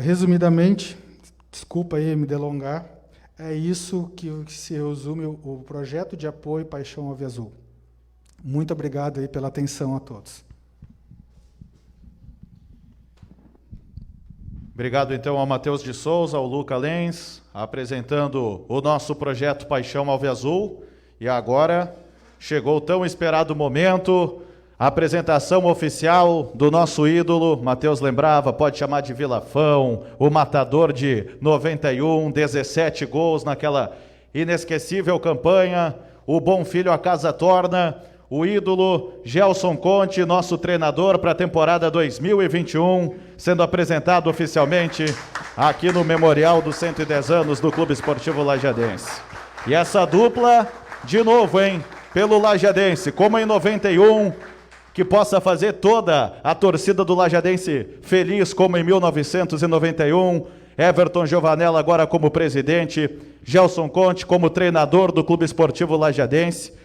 resumidamente, desculpa aí me delongar, é isso que se resume o projeto de apoio Paixão Alviazul. Muito obrigado aí pela atenção a todos. Obrigado, então, ao Matheus de Souza, ao Luca Lenz, apresentando o nosso projeto Paixão Alviazul. E agora chegou o tão esperado momento, a apresentação oficial do nosso ídolo. Matheus lembrava, pode chamar de Vilafão, o matador de 91, 17 gols naquela inesquecível campanha, o bom filho a casa torna, o ídolo Gelson Conte, nosso treinador para a temporada 2021, sendo apresentado oficialmente aqui no Memorial dos 110 anos do Clube Esportivo Lajadense. E essa dupla, de novo, hein, pelo Lajadense, como em 91, que possa fazer toda a torcida do Lajadense feliz, como em 1991, Everton Giovanella agora como presidente, Gelson Conte como treinador do Clube Esportivo Lajadense.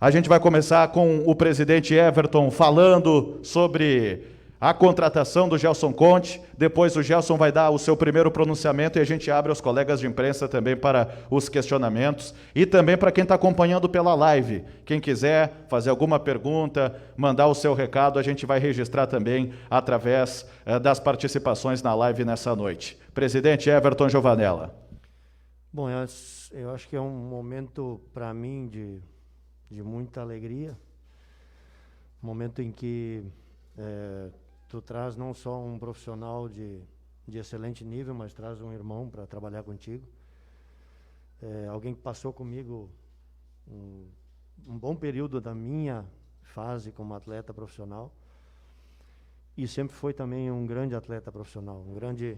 A gente vai começar com o presidente Everton falando sobre a contratação do Gelson Conte. Depois o Gelson vai dar o seu primeiro pronunciamento e a gente abre aos colegas de imprensa também para os questionamentos. E também para quem está acompanhando pela live. Quem quiser fazer alguma pergunta, mandar o seu recado, a gente vai registrar também através das participações na live nessa noite. Presidente Everton Giovanella. Bom, eu acho que é um momento para mim de muita alegria, um momento em que tu traz não só um profissional de excelente nível, mas traz um irmão para trabalhar contigo, alguém que passou comigo um bom período da minha fase como atleta profissional e sempre foi também um grande atleta profissional, um grande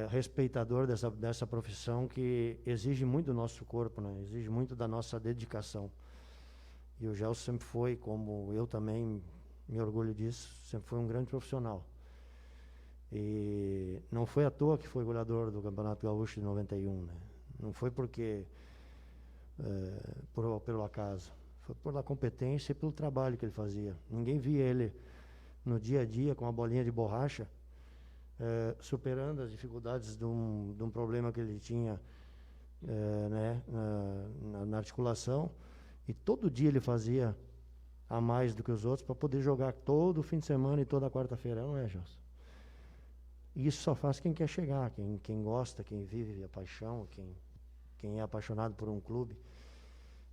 respeitador dessa profissão que exige muito do nosso corpo, né? Exige muito da nossa dedicação. E o Gelson sempre foi, como eu também me orgulho disso, sempre foi um grande profissional. E não foi à toa que foi goleador do Campeonato Gaúcho de 91, né? Não foi porque pelo acaso, foi pela competência e pelo trabalho que ele fazia. Ninguém via ele no dia a dia com uma bolinha de borracha, superando as dificuldades de um problema que ele tinha na articulação, e todo dia ele fazia a mais do que os outros para poder jogar todo fim de semana e toda quarta-feira, não é, Gelson? Isso só faz quem quer chegar, quem gosta, quem vive a paixão, quem é apaixonado por um clube.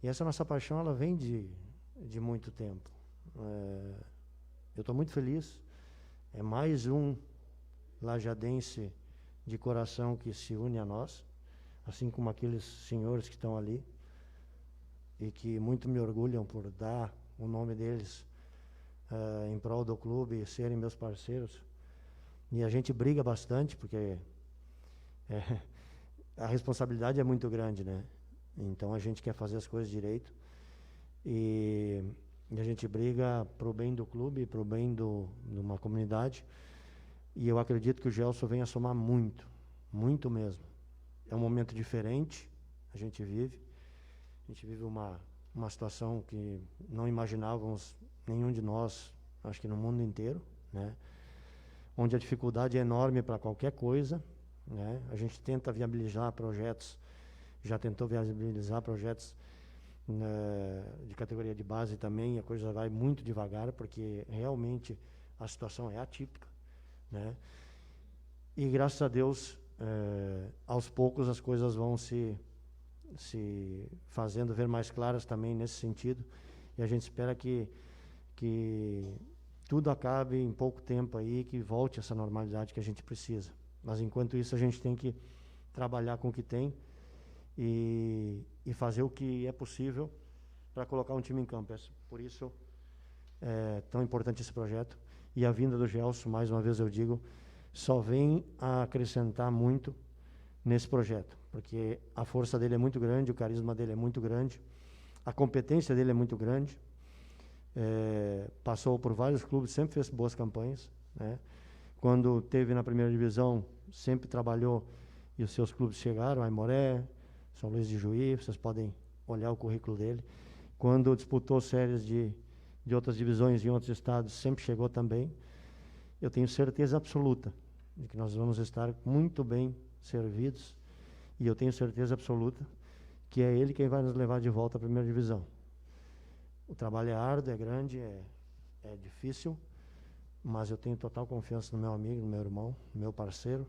E essa nossa paixão, ela vem de muito tempo. Eu estou muito feliz, é mais um lajadense de coração que se une a nós, assim como aqueles senhores que estão ali e que muito me orgulham por dar o nome deles em prol do clube e serem meus parceiros. E a gente briga bastante porque a responsabilidade é muito grande, né? Então a gente quer fazer as coisas direito e a gente briga pro bem do clube, pro bem de uma comunidade. E eu acredito que o Gelson venha somar muito, muito mesmo. É um momento diferente, a gente vive uma situação que não imaginávamos, nenhum de nós, acho que no mundo inteiro, né? Onde a dificuldade é enorme para qualquer coisa, né? A gente tenta viabilizar projetos, já tentou viabilizar projetos de categoria de base também, a coisa vai muito devagar, porque realmente a situação é atípica, né? E graças a Deus, aos poucos as coisas vão se fazendo ver mais claras também nesse sentido, e a gente espera que tudo acabe em pouco tempo aí, que volte essa normalidade que a gente precisa, Mas, enquanto isso, a gente tem que trabalhar com o que tem e fazer o que é possível para colocar um time em campo. Por isso é tão importante esse projeto. E a vinda do Gelson, mais uma vez eu digo, só vem a acrescentar muito nesse projeto, porque a força dele é muito grande, o carisma dele é muito grande, a competência dele é muito grande, passou por vários clubes, sempre fez boas campanhas, né? Quando teve na primeira divisão, sempre trabalhou e os seus clubes chegaram, Aimoré, São Luís de Juí, vocês podem olhar o currículo dele. Quando disputou séries de outras divisões em outros estados, sempre chegou também. Eu tenho certeza absoluta de que nós vamos estar muito bem servidos e eu tenho certeza absoluta que é ele quem vai nos levar de volta à primeira divisão. O trabalho é árduo, é grande, é difícil, mas eu tenho total confiança no meu amigo, no meu irmão, no meu parceiro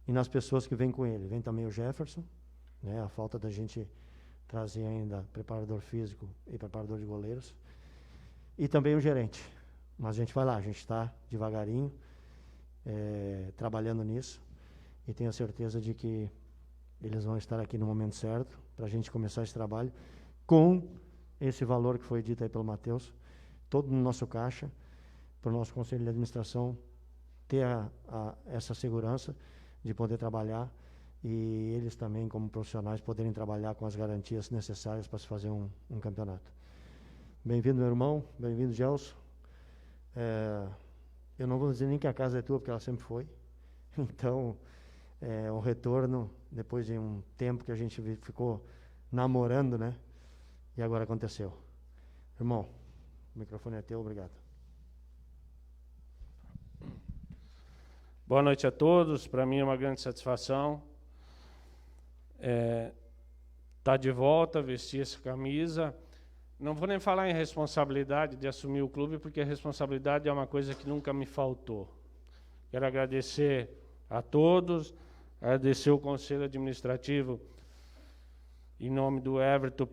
e nas pessoas que vêm com ele. Vem também o Jefferson, né? A falta da gente trazer ainda preparador físico e preparador de goleiros. E também o gerente. Mas a gente vai lá, a gente está devagarinho, trabalhando nisso. E tenho a certeza de que eles vão estar aqui no momento certo para a gente começar esse trabalho com esse valor que foi dito aí pelo Matheus, todo no nosso caixa, para o nosso conselho de administração ter essa segurança de poder trabalhar e eles também, como profissionais, poderem trabalhar com as garantias necessárias para se fazer um campeonato. Bem-vindo, meu irmão. Bem-vindo, Gelson. Eu não vou dizer nem que a casa é tua, porque ela sempre foi. Então, o retorno, depois de um tempo que a gente ficou namorando, né? E agora aconteceu. Irmão, o microfone é teu, obrigado. Boa noite a todos. Para mim é uma grande satisfação estar de volta, vestir essa camisa. Não vou nem falar em responsabilidade de assumir o clube, porque a responsabilidade é uma coisa que nunca me faltou. Quero agradecer a todos, agradecer o Conselho Administrativo, em nome do Everton,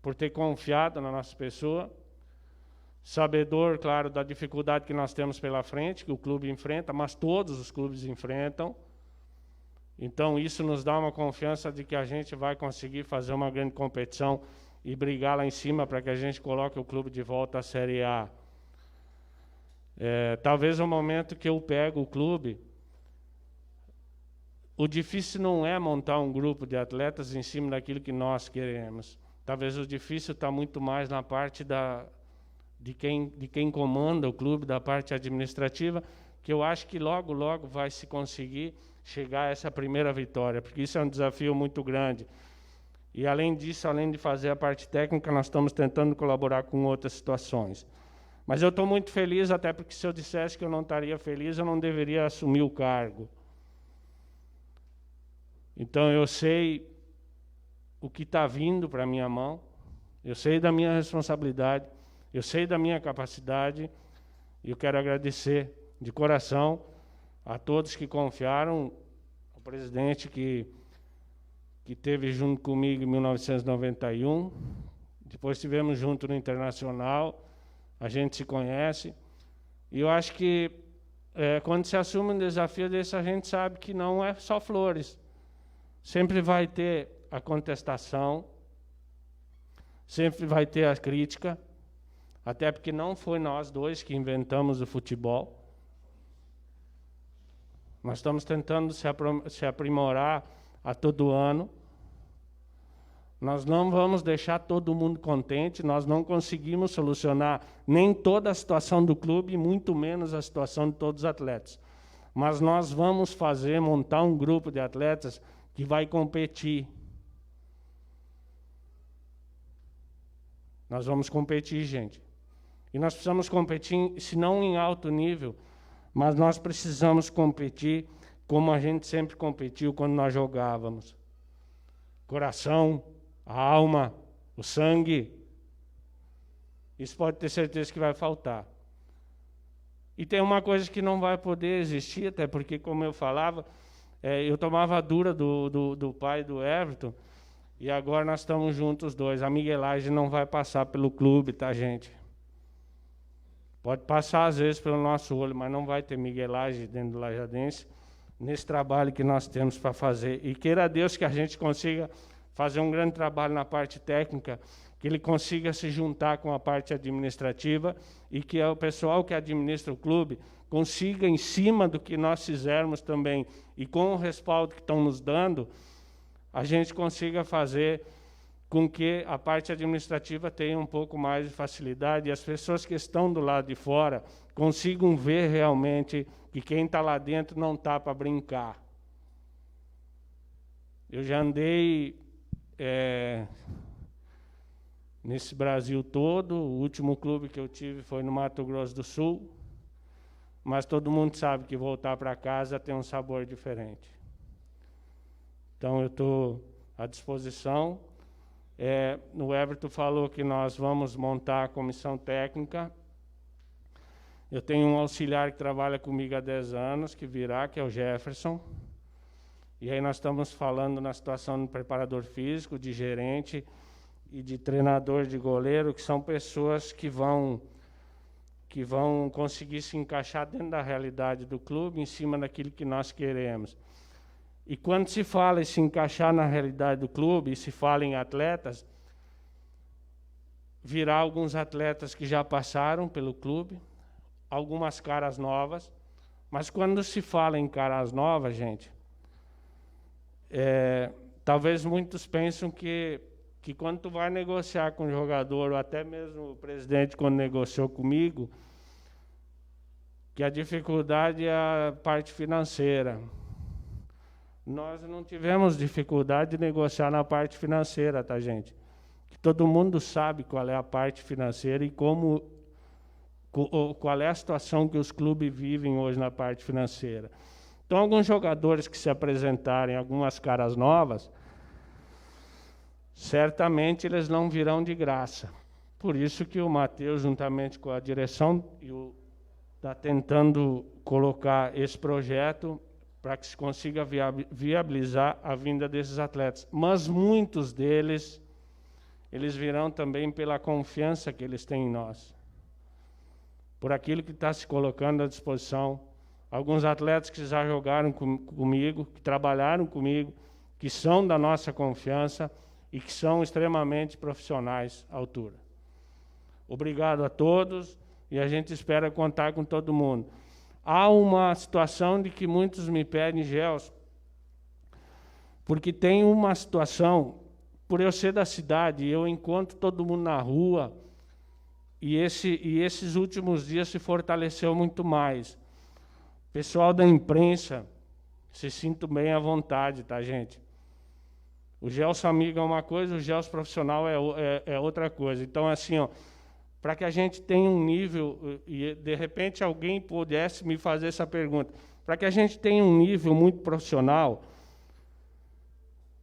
por ter confiado na nossa pessoa. Sabedor, claro, da dificuldade que nós temos pela frente, que o clube enfrenta, mas todos os clubes enfrentam. Então, isso nos dá uma confiança de que a gente vai conseguir fazer uma grande competição e brigar lá em cima para que a gente coloque o clube de volta à Série A. Talvez no momento que eu pego o clube, o difícil não é montar um grupo de atletas em cima daquilo que nós queremos. Talvez o difícil está muito mais na parte de quem comanda o clube, da parte administrativa, que eu acho que logo, logo vai se conseguir chegar a essa primeira vitória, porque isso é um desafio muito grande. E, além disso, além de fazer a parte técnica, nós estamos tentando colaborar com outras situações. Mas eu estou muito feliz, até porque se eu dissesse que eu não estaria feliz, eu não deveria assumir o cargo. Então, eu sei o que está vindo para a minha mão, eu sei da minha responsabilidade, eu sei da minha capacidade, e eu quero agradecer de coração a todos que confiaram, ao presidente que esteve junto comigo em 1991, depois estivemos juntos no Internacional, a gente se conhece, e eu acho que quando se assume um desafio desse, a gente sabe que não é só flores. Sempre vai ter a contestação, sempre vai ter a crítica, até porque não foi nós dois que inventamos o futebol. Nós estamos tentando se aprimorar a todo ano. Nós não vamos deixar todo mundo contente, nós não conseguimos solucionar nem toda a situação do clube, muito menos a situação de todos os atletas. Mas nós vamos montar um grupo de atletas que vai competir. Nós vamos competir, gente. E nós precisamos competir, se não em alto nível, mas nós precisamos competir como a gente sempre competiu quando nós jogávamos. Coração, a alma, o sangue. Isso pode ter certeza que vai faltar. E tem uma coisa que não vai poder existir, até porque, como eu falava, eu tomava a dura do pai do Everton, e agora nós estamos juntos os dois. A miguelagem não vai passar pelo clube, tá, gente? Pode passar, às vezes, pelo nosso olho, mas não vai ter miguelagem dentro do Lajadense, nesse trabalho que nós temos para fazer. E queira Deus que a gente consiga fazer um grande trabalho na parte técnica, que ele consiga se juntar com a parte administrativa e que o pessoal que administra o clube consiga, em cima do que nós fizermos também, e com o respaldo que estão nos dando, a gente consiga fazer com que a parte administrativa tenha um pouco mais de facilidade e as pessoas que estão do lado de fora consigam ver realmente que quem está lá dentro não está para brincar. Eu já andei nesse Brasil todo, o último clube que eu tive foi no Mato Grosso do Sul, mas todo mundo sabe que voltar para casa tem um sabor diferente. Então, eu estou à disposição. O Everton falou que nós vamos montar a comissão técnica. Eu tenho um auxiliar que trabalha comigo há 10 anos, que é o Jefferson. E aí nós estamos falando na situação do preparador físico, de gerente e de treinador de goleiro, que são pessoas que vão conseguir se encaixar dentro da realidade do clube, em cima daquilo que nós queremos. E quando se fala em se encaixar na realidade do clube, e se fala em atletas, virá alguns atletas que já passaram pelo clube, algumas caras novas, mas quando se fala em caras novas, gente, talvez muitos pensam que quando tu vai negociar com o jogador, ou até mesmo o presidente quando negociou comigo, que a dificuldade é a parte financeira. Nós não tivemos dificuldade de negociar na parte financeira, tá, gente? Que todo mundo sabe qual é a parte financeira e qual é a situação que os clubes vivem hoje na parte financeira. Então, alguns jogadores que se apresentarem, algumas caras novas, certamente eles não virão de graça. Por isso que o Matheus, juntamente com a direção, está tentando colocar esse projeto para que se consiga viabilizar a vinda desses atletas. Mas muitos deles, eles virão também pela confiança que eles têm em nós, por aquilo que está se colocando à disposição. Alguns atletas que já jogaram comigo, que trabalharam comigo, que são da nossa confiança e que são extremamente profissionais à altura. Obrigado a todos e a gente espera contar com todo mundo. Há uma situação de que muitos me pedem, Gelson, porque tem uma situação, por eu ser da cidade, eu encontro todo mundo na rua, e esses últimos dias se fortaleceu muito mais. Pessoal da imprensa, se sinto bem à vontade, tá, gente? O Gelson amigo é uma coisa, o Gelson profissional é outra coisa. Então, assim, ó, para que a gente tenha um nível, e de repente alguém pudesse me fazer essa pergunta, para que a gente tenha um nível muito profissional,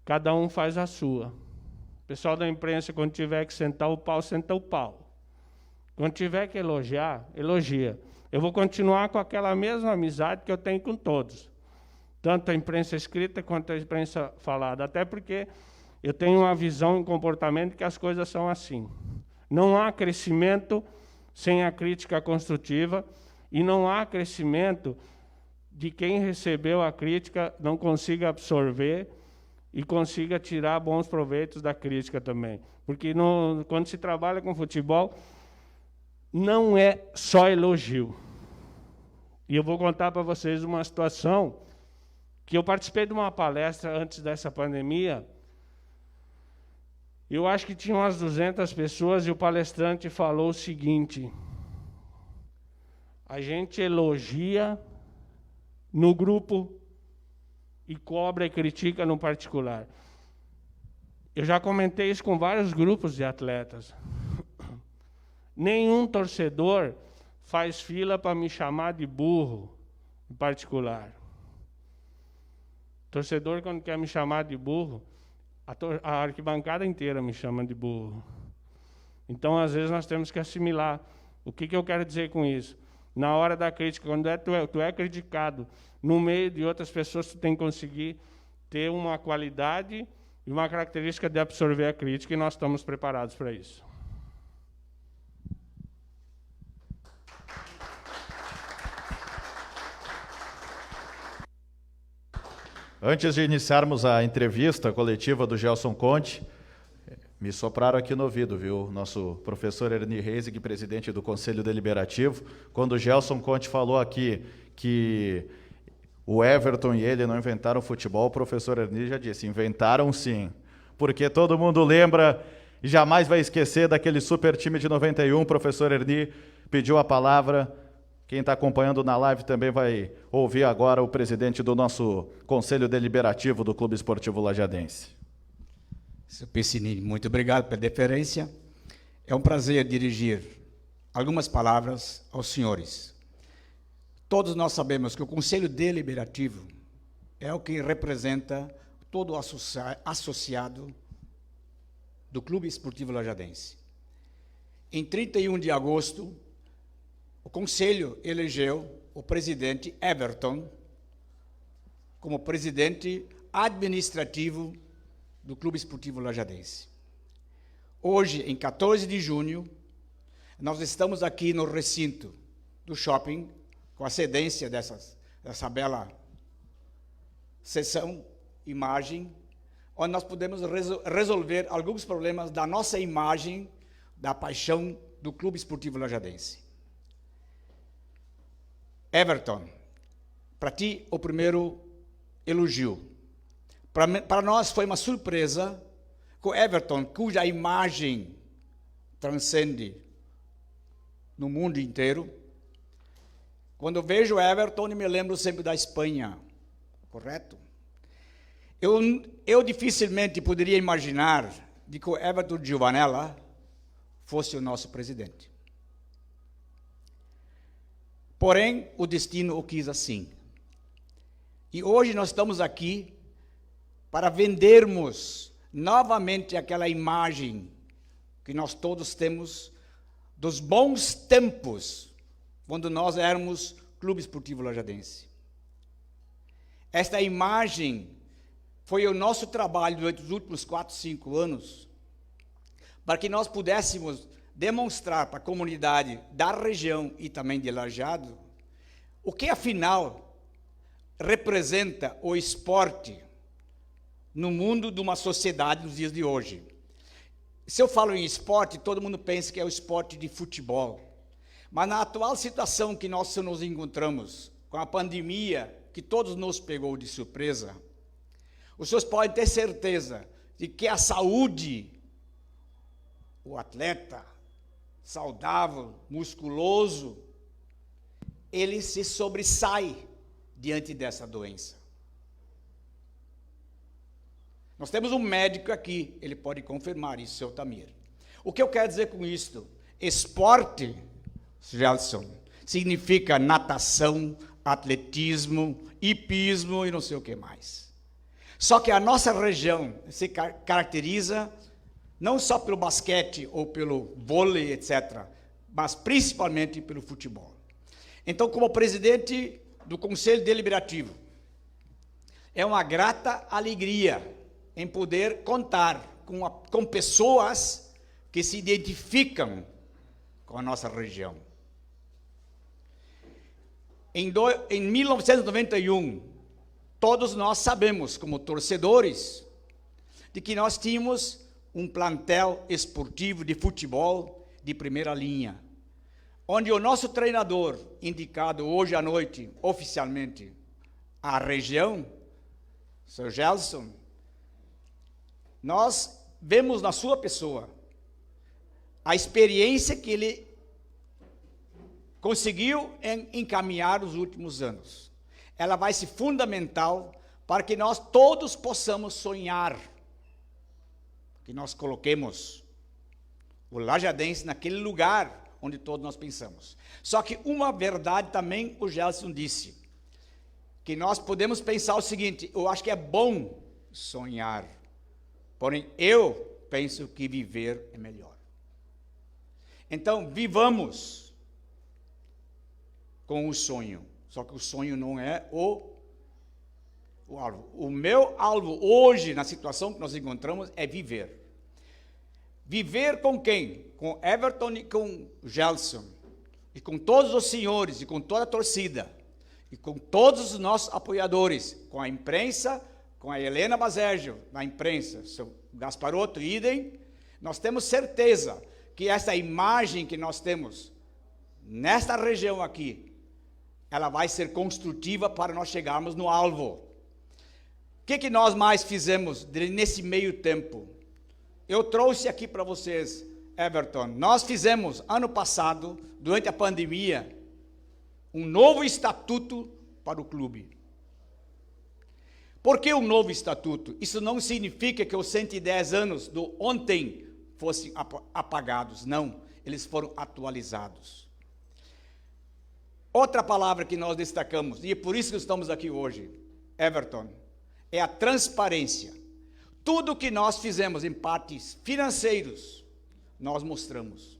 cada um faz a sua. O pessoal da imprensa, quando tiver que sentar o pau, senta o pau. Quando tiver que elogiar, elogia. Eu vou continuar com aquela mesma amizade que eu tenho com todos, tanto a imprensa escrita quanto a imprensa falada, até porque eu tenho uma visão e um comportamento que as coisas são assim. Não há crescimento sem a crítica construtiva e não há crescimento de quem recebeu a crítica não consiga absorver e consiga tirar bons proveitos da crítica também. Porque quando se trabalha com futebol, não é só elogio. E eu vou contar para vocês uma situação que eu participei de uma palestra antes dessa pandemia. Eu acho que tinha umas 200 pessoas e o palestrante falou o seguinte: a gente elogia no grupo e cobra e critica no particular. Eu já comentei isso com vários grupos de atletas. Nenhum torcedor faz fila para me chamar de burro em particular. Torcedor, quando quer me chamar de burro, a arquibancada inteira me chama de burro. Então, às vezes, nós temos que assimilar. O que eu quero dizer com isso? Na hora da crítica, quando tu é criticado, no meio de outras pessoas, tu tem que conseguir ter uma qualidade e uma característica de absorver a crítica, e nós estamos preparados para isso. Antes de iniciarmos a entrevista coletiva do Gelson Conte, me sopraram aqui no ouvido, viu? Nosso professor Ernie Reisig, presidente do Conselho Deliberativo, quando o Gelson Conte falou aqui que o Everton e ele não inventaram futebol, o professor Ernie já disse, inventaram sim, porque todo mundo lembra e jamais vai esquecer daquele super time de 91, o professor Ernie pediu a palavra. Quem está acompanhando na live também vai ouvir agora o presidente do nosso Conselho Deliberativo do Clube Esportivo Lajadense. Seu Piscinini, muito obrigado pela deferência. É um prazer dirigir algumas palavras aos senhores. Todos nós sabemos que o Conselho Deliberativo é o que representa todo o associado do Clube Esportivo Lajadense. Em 31 de agosto, o Conselho elegeu o presidente Everton como presidente administrativo do Clube Esportivo Lajadense. Hoje, em 14 de junho, nós estamos aqui no recinto do shopping, com a cedência dessa bela sessão, imagem, onde nós podemos resolver alguns problemas da nossa imagem, da paixão do Clube Esportivo Lajadense. Everton, para ti, o primeiro elogio. Para nós foi uma surpresa que o Everton, cuja imagem transcende no mundo inteiro, quando eu vejo o Everton, eu me lembro sempre da Espanha, correto? Eu dificilmente poderia imaginar de que o Everton Giovanella fosse o nosso presidente. Porém, o destino o quis assim. E hoje nós estamos aqui para vendermos novamente aquela imagem que nós todos temos dos bons tempos, quando nós éramos Clube Esportivo Lajadense. Esta imagem foi o nosso trabalho durante os últimos 4, 5 anos, para que nós pudéssemos demonstrar para a comunidade da região e também de Lajeado o que, afinal, representa o esporte no mundo de uma sociedade nos dias de hoje. Se eu falo em esporte, todo mundo pensa que é o esporte de futebol. Mas na atual situação que nós nos encontramos, com a pandemia que todos nos pegou de surpresa, os senhores podem ter certeza de que a saúde, o atleta saudável, musculoso, ele se sobressai diante dessa doença. Nós temos um médico aqui, ele pode confirmar isso, seu Tamir. O que eu quero dizer com isto? Esporte, Gelson, significa natação, atletismo, hipismo e não sei o que mais. Só que a nossa região se caracteriza não só pelo basquete ou pelo vôlei, etc., mas principalmente pelo futebol. Então, como presidente do Conselho Deliberativo, é uma grata alegria em poder contar com pessoas que se identificam com a nossa região. Em 1991, todos nós sabemos, como torcedores, de que nós tínhamos um plantel esportivo de futebol de primeira linha, onde o nosso treinador, indicado hoje à noite, oficialmente, à região, Sr. Gelson, nós vemos na sua pessoa a experiência que ele conseguiu encaminhar nos últimos anos. Ela vai ser fundamental para que nós todos possamos sonhar, que nós coloquemos o Lajadense naquele lugar onde todos nós pensamos. Só que uma verdade também o Gelson disse, que nós podemos pensar o seguinte, eu acho que é bom sonhar, porém eu penso que viver é melhor. Então, vivamos com o sonho, só que o sonho não é o alvo. O meu alvo hoje, na situação que nós encontramos, é viver. Viver com quem? Com Everton e com Gelson, e com todos os senhores, e com toda a torcida, e com todos os nossos apoiadores, com a imprensa, com a Helena Bazérgio, na imprensa, o seu Gasparotto, idem, nós temos certeza que essa imagem que nós temos nesta região aqui, ela vai ser construtiva para nós chegarmos no alvo. O que nós mais fizemos nesse meio tempo? Eu trouxe aqui para vocês, Everton, nós fizemos, ano passado, durante a pandemia, um novo estatuto para o clube. Por que um novo estatuto? Isso não significa que os 110 anos do ontem fossem apagados, não, eles foram atualizados. Outra palavra que nós destacamos, e é por isso que estamos aqui hoje, Everton, é a transparência. Tudo que nós fizemos em partes financeiros, nós mostramos.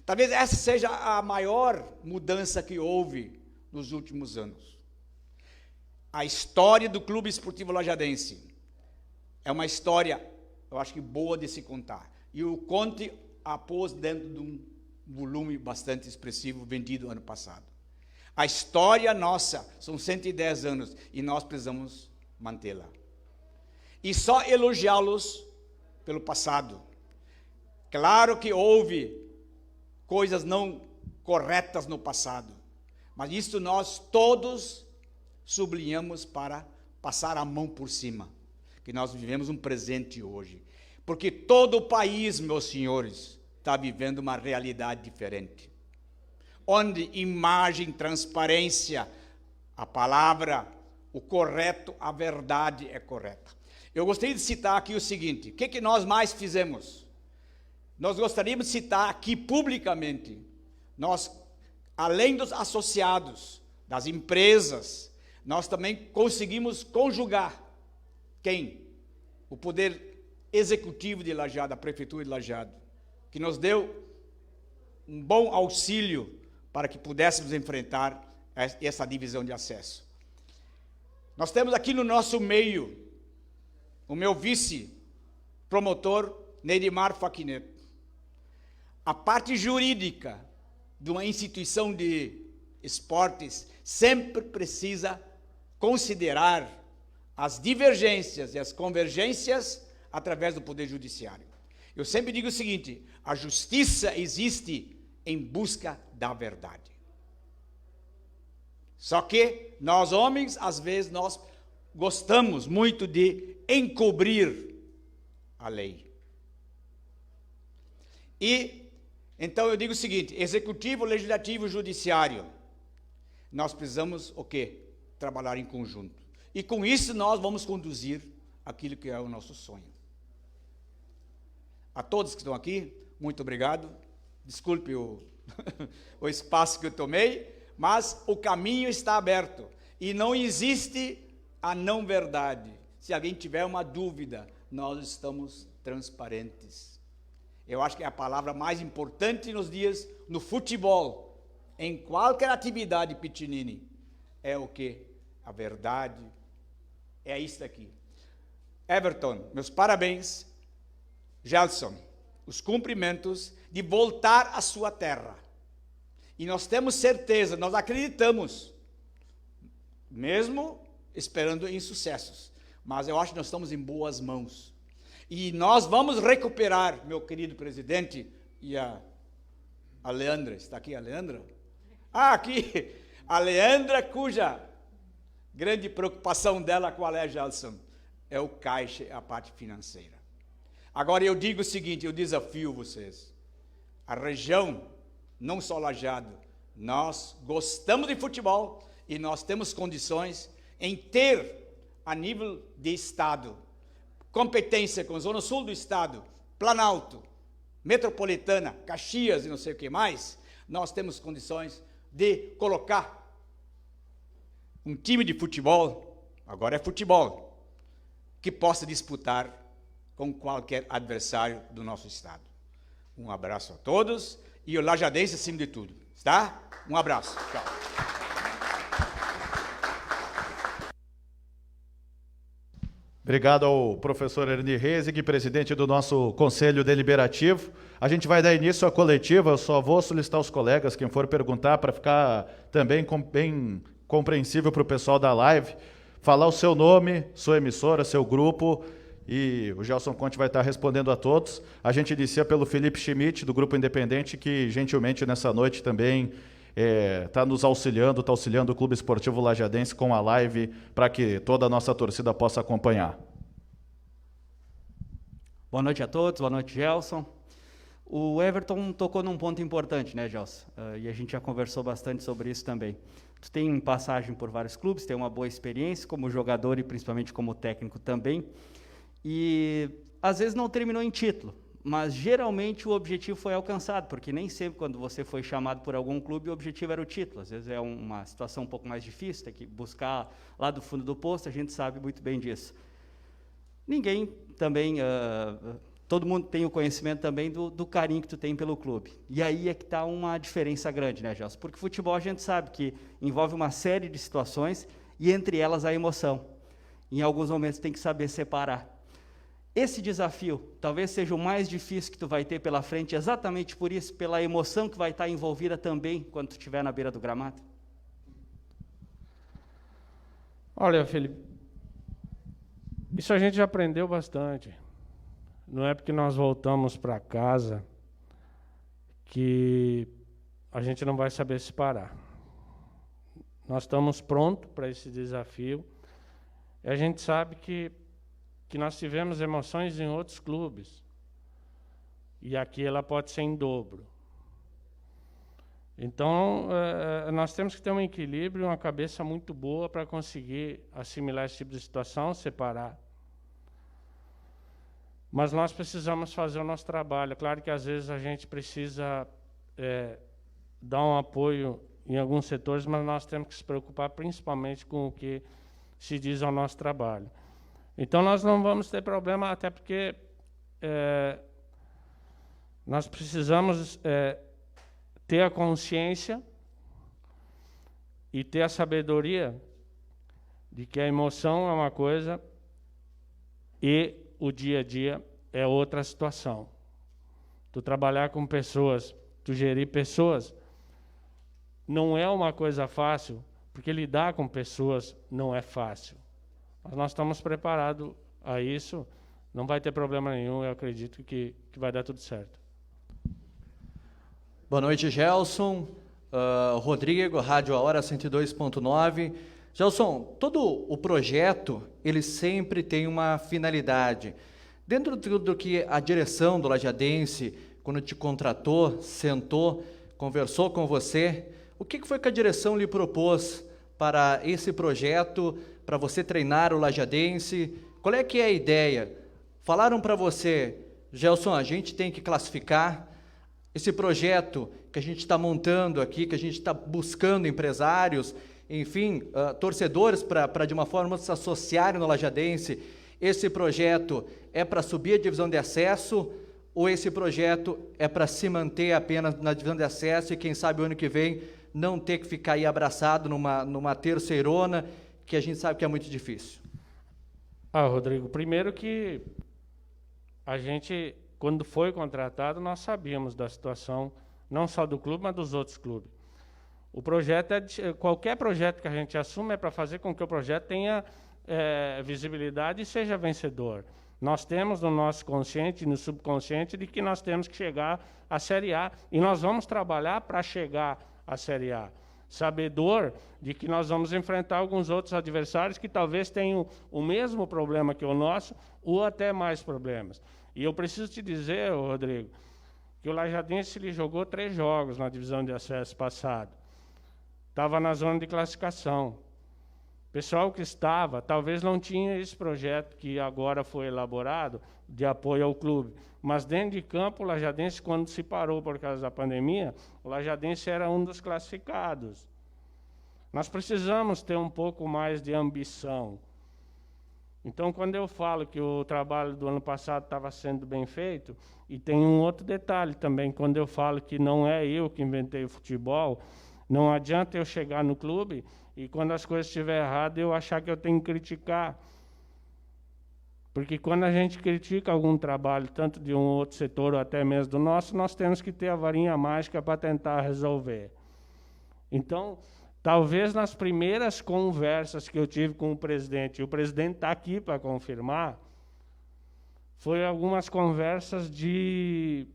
Talvez essa seja a maior mudança que houve nos últimos anos. A história do Clube Esportivo Lajadense é uma história, eu acho que boa de se contar. E o Conte a pôs dentro de um volume bastante expressivo, vendido ano passado. A história nossa são 110 anos e nós precisamos mantê-la. E só elogiá-los pelo passado. Claro que houve coisas não corretas no passado, mas isso nós todos sublinhamos para passar a mão por cima, que nós vivemos um presente hoje. Porque todo o país, meus senhores, está vivendo uma realidade diferente. Onde imagem, transparência, a palavra, o correto, a verdade é correta. Eu gostaria de citar aqui o seguinte, o que nós mais fizemos? Nós gostaríamos de citar aqui publicamente, nós, além dos associados, das empresas, nós também conseguimos conjugar, quem? O poder executivo de Lajeado, a Prefeitura de Lajeado, que nos deu um bom auxílio para que pudéssemos enfrentar essa divisão de acesso. Nós temos aqui no nosso meio o meu vice-promotor, Neidimar Faquineto. A parte jurídica de uma instituição de esportes sempre precisa considerar as divergências e as convergências através do Poder Judiciário. Eu sempre digo o seguinte, a justiça existe em busca da verdade. Só que nós homens, às vezes, nós gostamos muito de encobrir a lei. E, então, eu digo o seguinte, executivo, legislativo e judiciário, nós precisamos, o quê? Trabalhar em conjunto. E com isso nós vamos conduzir aquilo que é o nosso sonho. A todos que estão aqui, muito obrigado. Desculpe o espaço que eu tomei, mas o caminho está aberto. E não existe a não verdade. Se alguém tiver uma dúvida, nós estamos transparentes. Eu acho que é a palavra mais importante nos dias, no futebol, em qualquer atividade, Pitinini, é o quê? A verdade. É isso aqui. Everton, meus parabéns. Gelson, os cumprimentos de voltar à sua terra. E nós temos certeza, nós acreditamos, mesmo esperando insucessos, mas eu acho que nós estamos em boas mãos. E nós vamos recuperar, meu querido presidente, e a Leandra, está aqui a Leandra? Ah, aqui, a Leandra, cuja grande preocupação dela, qual é, Gelson? É o caixa, a parte financeira. Agora eu digo o seguinte, eu desafio vocês, a região, não só Lajeado, nós gostamos de futebol e nós temos condições em ter, a nível de Estado, competência com a Zona Sul do Estado, Planalto, Metropolitana, Caxias e não sei o que mais, nós temos condições de colocar um time de futebol, agora é futebol, que possa disputar com qualquer adversário do nosso Estado. Um abraço a todos e o lajadense acima de tudo, tá? Um abraço. Tchau. Obrigado ao professor Ernie Reisig, presidente do nosso Conselho Deliberativo. A gente vai dar início à coletiva, eu só vou solicitar aos colegas, quem for perguntar, para ficar também bem compreensível para o pessoal da live, falar o seu nome, sua emissora, seu grupo, e o Gelson Conte vai estar respondendo a todos. A gente inicia pelo Felipe Schmidt, do Grupo Independente, que gentilmente nessa noite também está nos auxiliando, está auxiliando o Clube Esportivo Lajadense com a live, para que toda a nossa torcida possa acompanhar. Boa noite a todos, boa noite, Gelson. O Everton tocou num ponto importante, né, Gelson? E a gente já conversou bastante sobre isso também. Tu tem passagem por vários clubes, tem uma boa experiência como jogador e principalmente como técnico também. E às vezes não terminou em título, mas geralmente o objetivo foi alcançado, porque nem sempre quando você foi chamado por algum clube o objetivo era o título. Às vezes é uma situação um pouco mais difícil, tem que buscar lá do fundo do poço, a gente sabe muito bem disso. Ninguém também, todo mundo tem o conhecimento também do carinho que tu tem pelo clube. E aí é que está uma diferença grande, né, Gelson? Porque futebol a gente sabe que envolve uma série de situações e entre elas a emoção. Em alguns momentos tem que saber separar. Esse desafio talvez seja o mais difícil que tu vai ter pela frente, exatamente por isso, pela emoção que vai estar envolvida também quando tu estiver na beira do gramado? Olha, Felipe, isso a gente já aprendeu bastante. Não é porque nós voltamos para casa que a gente não vai saber se parar. Nós estamos prontos para esse desafio. E a gente sabe que nós tivemos emoções em outros clubes. E aqui ela pode ser em dobro. Então, nós temos que ter um equilíbrio, uma cabeça muito boa para conseguir assimilar esse tipo de situação, separar. Mas nós precisamos fazer o nosso trabalho. Claro que, às vezes, a gente precisa dar um apoio em alguns setores, mas nós temos que se preocupar principalmente com o que se diz ao nosso trabalho. Então, nós não vamos ter problema, até porque nós precisamos ter a consciência e ter a sabedoria de que a emoção é uma coisa e o dia a dia é outra situação. Tu trabalhar com pessoas, tu gerir pessoas, não é uma coisa fácil, porque lidar com pessoas não é fácil. Mas nós estamos preparados a isso, não vai ter problema nenhum, eu acredito que vai dar tudo certo. Boa noite, Gelson, Rodrigo, Rádio A Hora 102.9. Gelson, todo o projeto, ele sempre tem uma finalidade. Dentro do que a direção do Lajadense, quando te contratou, sentou, conversou com você, o que foi que a direção lhe propôs para esse projeto, para você treinar o Lajadense? Qual é que é a ideia? Falaram para você, Gelson, a gente tem que classificar esse projeto que a gente está montando aqui, que a gente está buscando empresários, enfim, torcedores para de uma forma se associarem no Lajadense. Esse projeto é para subir a divisão de acesso ou esse projeto é para se manter apenas na divisão de acesso e quem sabe o ano que vem não ter que ficar aí abraçado numa terceirona, que a gente sabe que é muito difícil? Rodrigo, primeiro que a gente, quando foi contratado, nós sabíamos da situação, não só do clube, mas dos outros clubes. O projeto qualquer projeto que a gente assume é para fazer com que o projeto tenha visibilidade e seja vencedor. Nós temos no nosso consciente e no subconsciente de que nós temos que chegar à Série A e nós vamos trabalhar para chegar à Série A. Sabedor de que nós vamos enfrentar alguns outros adversários que talvez tenham o mesmo problema que o nosso ou até mais problemas. E eu preciso te dizer, Rodrigo, que o Lajadense ele jogou 3 jogos na divisão de acesso passado. Estava na zona de classificação. O pessoal que estava, talvez não tinha esse projeto que agora foi elaborado de apoio ao clube. Mas dentro de campo, o Lajadense, quando se parou por causa da pandemia, o Lajadense era um dos classificados. Nós precisamos ter um pouco mais de ambição. Então, quando eu falo que o trabalho do ano passado estava sendo bem feito, e tem um outro detalhe também, quando eu falo que não é eu que inventei o futebol, não adianta eu chegar no clube e quando as coisas estiverem erradas, eu achar que eu tenho que criticar. Porque quando a gente critica algum trabalho, tanto de um outro setor ou até mesmo do nosso, nós temos que ter a varinha mágica para tentar resolver. Então, talvez nas primeiras conversas que eu tive com o presidente, e o presidente está aqui para confirmar, foi algumas conversas de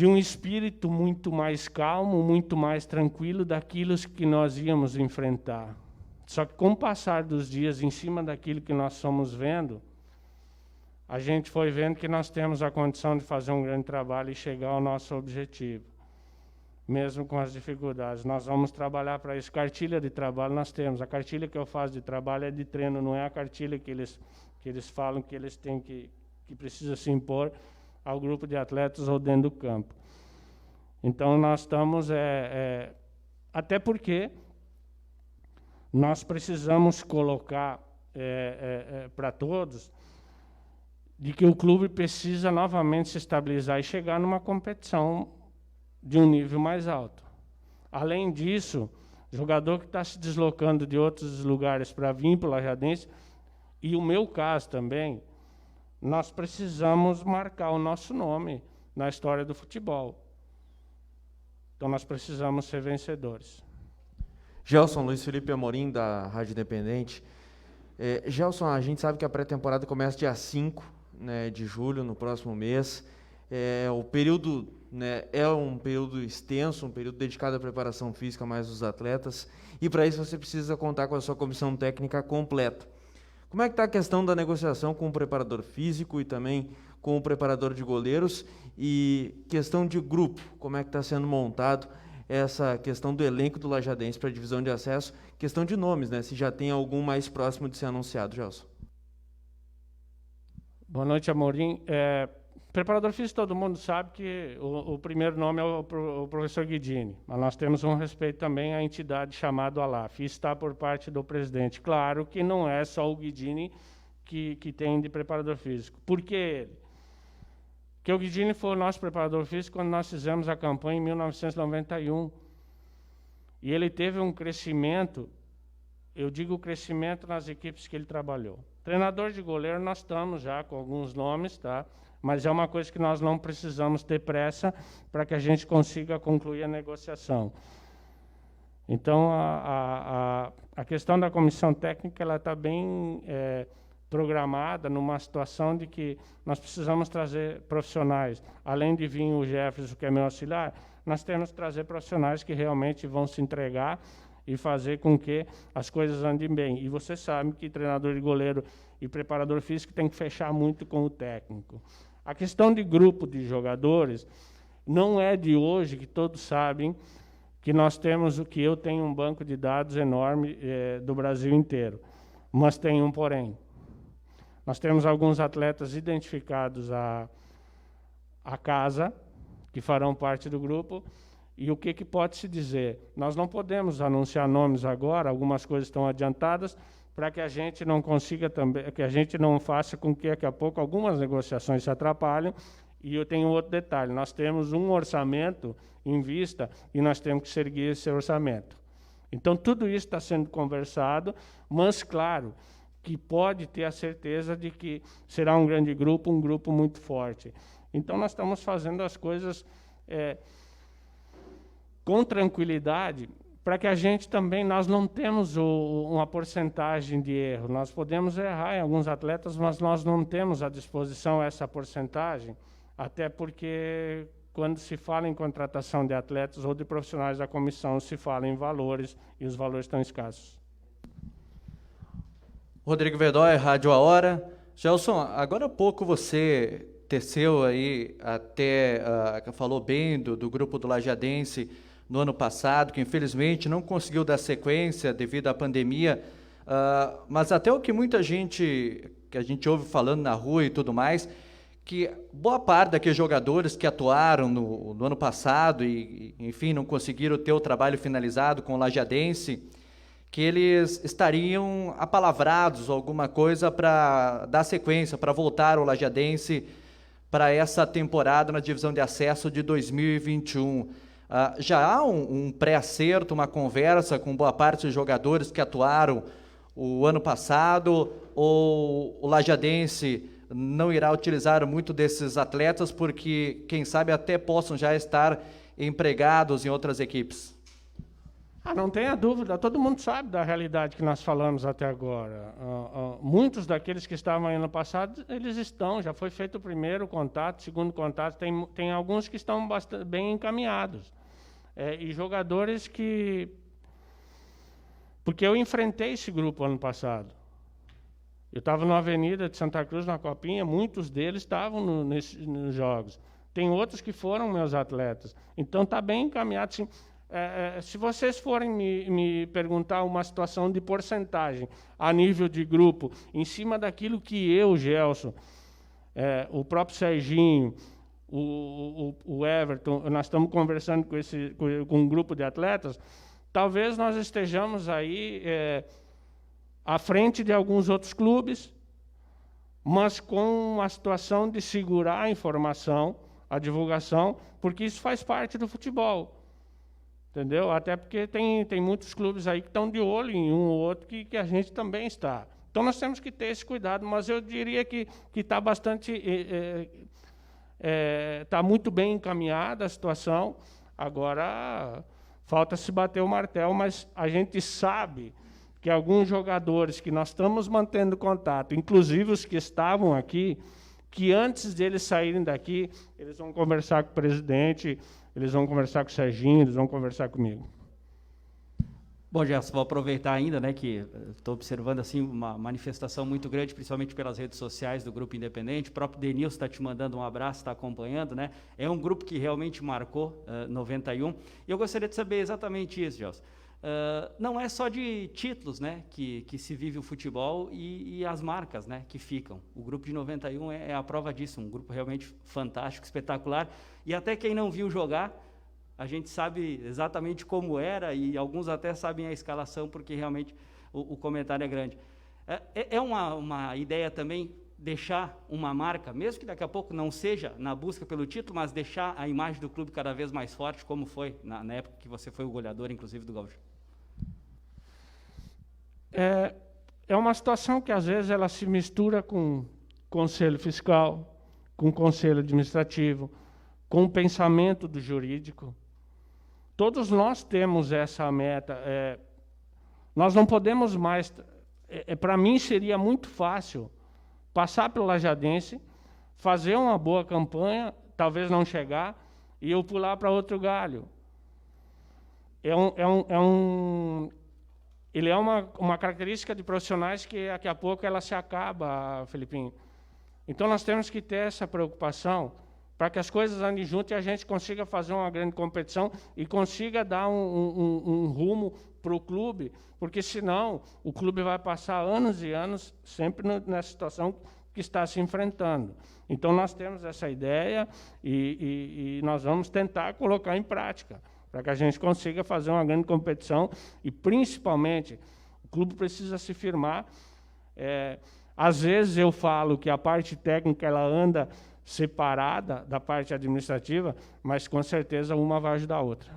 um espírito muito mais calmo, muito mais tranquilo daquilo que nós íamos enfrentar. Só que com o passar dos dias, em cima daquilo que nós fomos vendo, a gente foi vendo que nós temos a condição de fazer um grande trabalho e chegar ao nosso objetivo, mesmo com as dificuldades. Nós vamos trabalhar para isso. Cartilha de trabalho nós temos. A cartilha que eu faço de trabalho é de treino, não é a cartilha que eles falam que eles têm que precisa se impor ao grupo de atletas ou dentro do campo. Então, nós estamos... até porque nós precisamos colocar para todos de que o clube precisa novamente se estabilizar e chegar numa competição de um nível mais alto. Além disso, jogador que está se deslocando de outros lugares para vir para o Lajadense, e o meu caso também, nós precisamos marcar o nosso nome na história do futebol. Então, nós precisamos ser vencedores. Gelson, Luiz Felipe Amorim, da Rádio Independente. Gelson, a gente sabe que a pré-temporada começa dia 5, né, de julho, no próximo mês. O período, né, é um período extenso, um período dedicado à preparação física mais dos atletas, e para isso você precisa contar com a sua comissão técnica completa. Como é que está a questão da negociação com o preparador físico e também com o preparador de goleiros? E questão de grupo, como é que está sendo montado essa questão do elenco do Lajadense para a divisão de acesso? Questão de nomes, né? Se já tem algum mais próximo de ser anunciado, Gelson. Boa noite, Amorim. Preparador físico, todo mundo sabe que o primeiro nome é o professor Guidini, mas nós temos um respeito também à entidade chamada ALAF, e está por parte do presidente. Claro que não é só o Guidini que tem de preparador físico. Por que ele? Porque o Guidini foi o nosso preparador físico quando nós fizemos a campanha em 1991. E ele teve um crescimento, eu digo crescimento nas equipes que ele trabalhou. Treinador de goleiro, nós estamos já com alguns nomes, tá? Mas é uma coisa que nós não precisamos ter pressa para que a gente consiga concluir a negociação. Então, a questão da comissão técnica ela está bem programada numa situação de que nós precisamos trazer profissionais. Além de vir o Jefferson, que é meu auxiliar, nós temos que trazer profissionais que realmente vão se entregar e fazer com que as coisas andem bem. E você sabe que treinador de goleiro e preparador físico tem que fechar muito com o técnico. A questão de grupo de jogadores não é de hoje, que todos sabem que nós temos que eu tenho um banco de dados enorme do Brasil inteiro. Mas tem um porém. Nós temos alguns atletas identificados à casa, que farão parte do grupo. E o que pode se dizer? Nós não podemos anunciar nomes agora, algumas coisas estão adiantadas, para que a gente não consiga também, que a gente não faça com que daqui a pouco algumas negociações se atrapalhem. E eu tenho outro detalhe, nós temos um orçamento em vista e nós temos que seguir esse orçamento. Então, tudo isso está sendo conversado, mas, claro, que pode ter a certeza de que será um grande grupo, um grupo muito forte. Então, nós estamos fazendo as coisas com tranquilidade, para que a gente também, nós não temos uma porcentagem de erro. Nós podemos errar em alguns atletas, mas nós não temos à disposição essa porcentagem, até porque, quando se fala em contratação de atletas ou de profissionais da comissão, se fala em valores, e os valores estão escassos. Rodrigo Vedói, Rádio A Hora. Gelson, agora há pouco você teceu aí, até falou bem do grupo do Lajadense no ano passado, que infelizmente não conseguiu dar sequência devido à pandemia, mas até o que muita gente, que a gente ouve falando na rua e tudo mais, que boa parte daqueles jogadores que atuaram no ano passado e, enfim, não conseguiram ter o trabalho finalizado com o Lajadense, que eles estariam apalavrados ou alguma coisa para dar sequência, para voltar ao Lajadense para essa temporada na divisão de acesso de 2021. Já há um pré-acerto, uma conversa com boa parte dos jogadores que atuaram o ano passado, ou o Lajadense não irá utilizar muito desses atletas porque, quem sabe, até possam já estar empregados em outras equipes? Não tenha dúvida, todo mundo sabe da realidade que nós falamos até agora. Muitos daqueles que estavam aí no passado, eles estão, já foi feito o primeiro contato, segundo contato, tem alguns que estão bastante bem encaminhados. E jogadores que... Porque eu enfrentei esse grupo ano passado. Eu estava na Avenida de Santa Cruz, na Copinha, muitos deles estavam nos jogos. Tem outros que foram meus atletas. Então, está bem encaminhado, sim. Se vocês forem me perguntar uma situação de porcentagem a nível de grupo, em cima daquilo que eu, Gelson, o próprio Serginho, o Everton, nós estamos conversando com um grupo de atletas, talvez nós estejamos aí à frente de alguns outros clubes, mas com uma situação de segurar a informação, a divulgação, porque isso faz parte do futebol. Entendeu? Até porque tem muitos clubes aí que estão de olho em um ou outro que a gente também está. Então, nós temos que ter esse cuidado, mas eu diria que está bastante... Está muito bem encaminhada a situação. Agora, falta se bater o martelo, mas a gente sabe que alguns jogadores que nós estamos mantendo contato, inclusive os que estavam aqui, que antes deles saírem daqui, eles vão conversar com o presidente, eles vão conversar com o Serginho, eles vão conversar comigo. Bom, Gerson, vou aproveitar ainda, né, que estou observando assim uma manifestação muito grande, principalmente pelas redes sociais do Grupo Independente. O próprio Denilson está te mandando um abraço, está acompanhando, né? É um grupo que realmente marcou 91. E eu gostaria de saber exatamente isso, Gerson. Não é só de títulos, né, que se vive o futebol e as marcas, né, que ficam. O grupo de 91 é a prova disso, um grupo realmente fantástico, espetacular. E até quem não viu jogar, a gente sabe exatamente como era e alguns até sabem a escalação, porque realmente o comentário é grande. É uma ideia também deixar uma marca, mesmo que daqui a pouco não seja na busca pelo título, mas deixar a imagem do clube cada vez mais forte, como foi na época que você foi o goleador, inclusive, do Gaúcho. É uma situação que, às vezes, ela se mistura com conselho fiscal, com conselho administrativo, com o pensamento do jurídico. Todos nós temos essa meta. Nós não podemos mais... para mim, seria muito fácil passar pelo Lajadense, fazer uma boa campanha, talvez não chegar, e eu pular para outro galho. Ele é uma característica de profissionais que daqui a pouco ela se acaba, Felipinho. Então nós temos que ter essa preocupação para que as coisas andem junto e a gente consiga fazer uma grande competição e consiga dar um rumo para o clube, porque senão o clube vai passar anos e anos sempre nessa situação que está se enfrentando. Então nós temos essa ideia e nós vamos tentar colocar em prática, para que a gente consiga fazer uma grande competição e, principalmente, o clube precisa se firmar. Às vezes eu falo que a parte técnica ela anda separada da parte administrativa, mas com certeza uma vai ajudar a outra.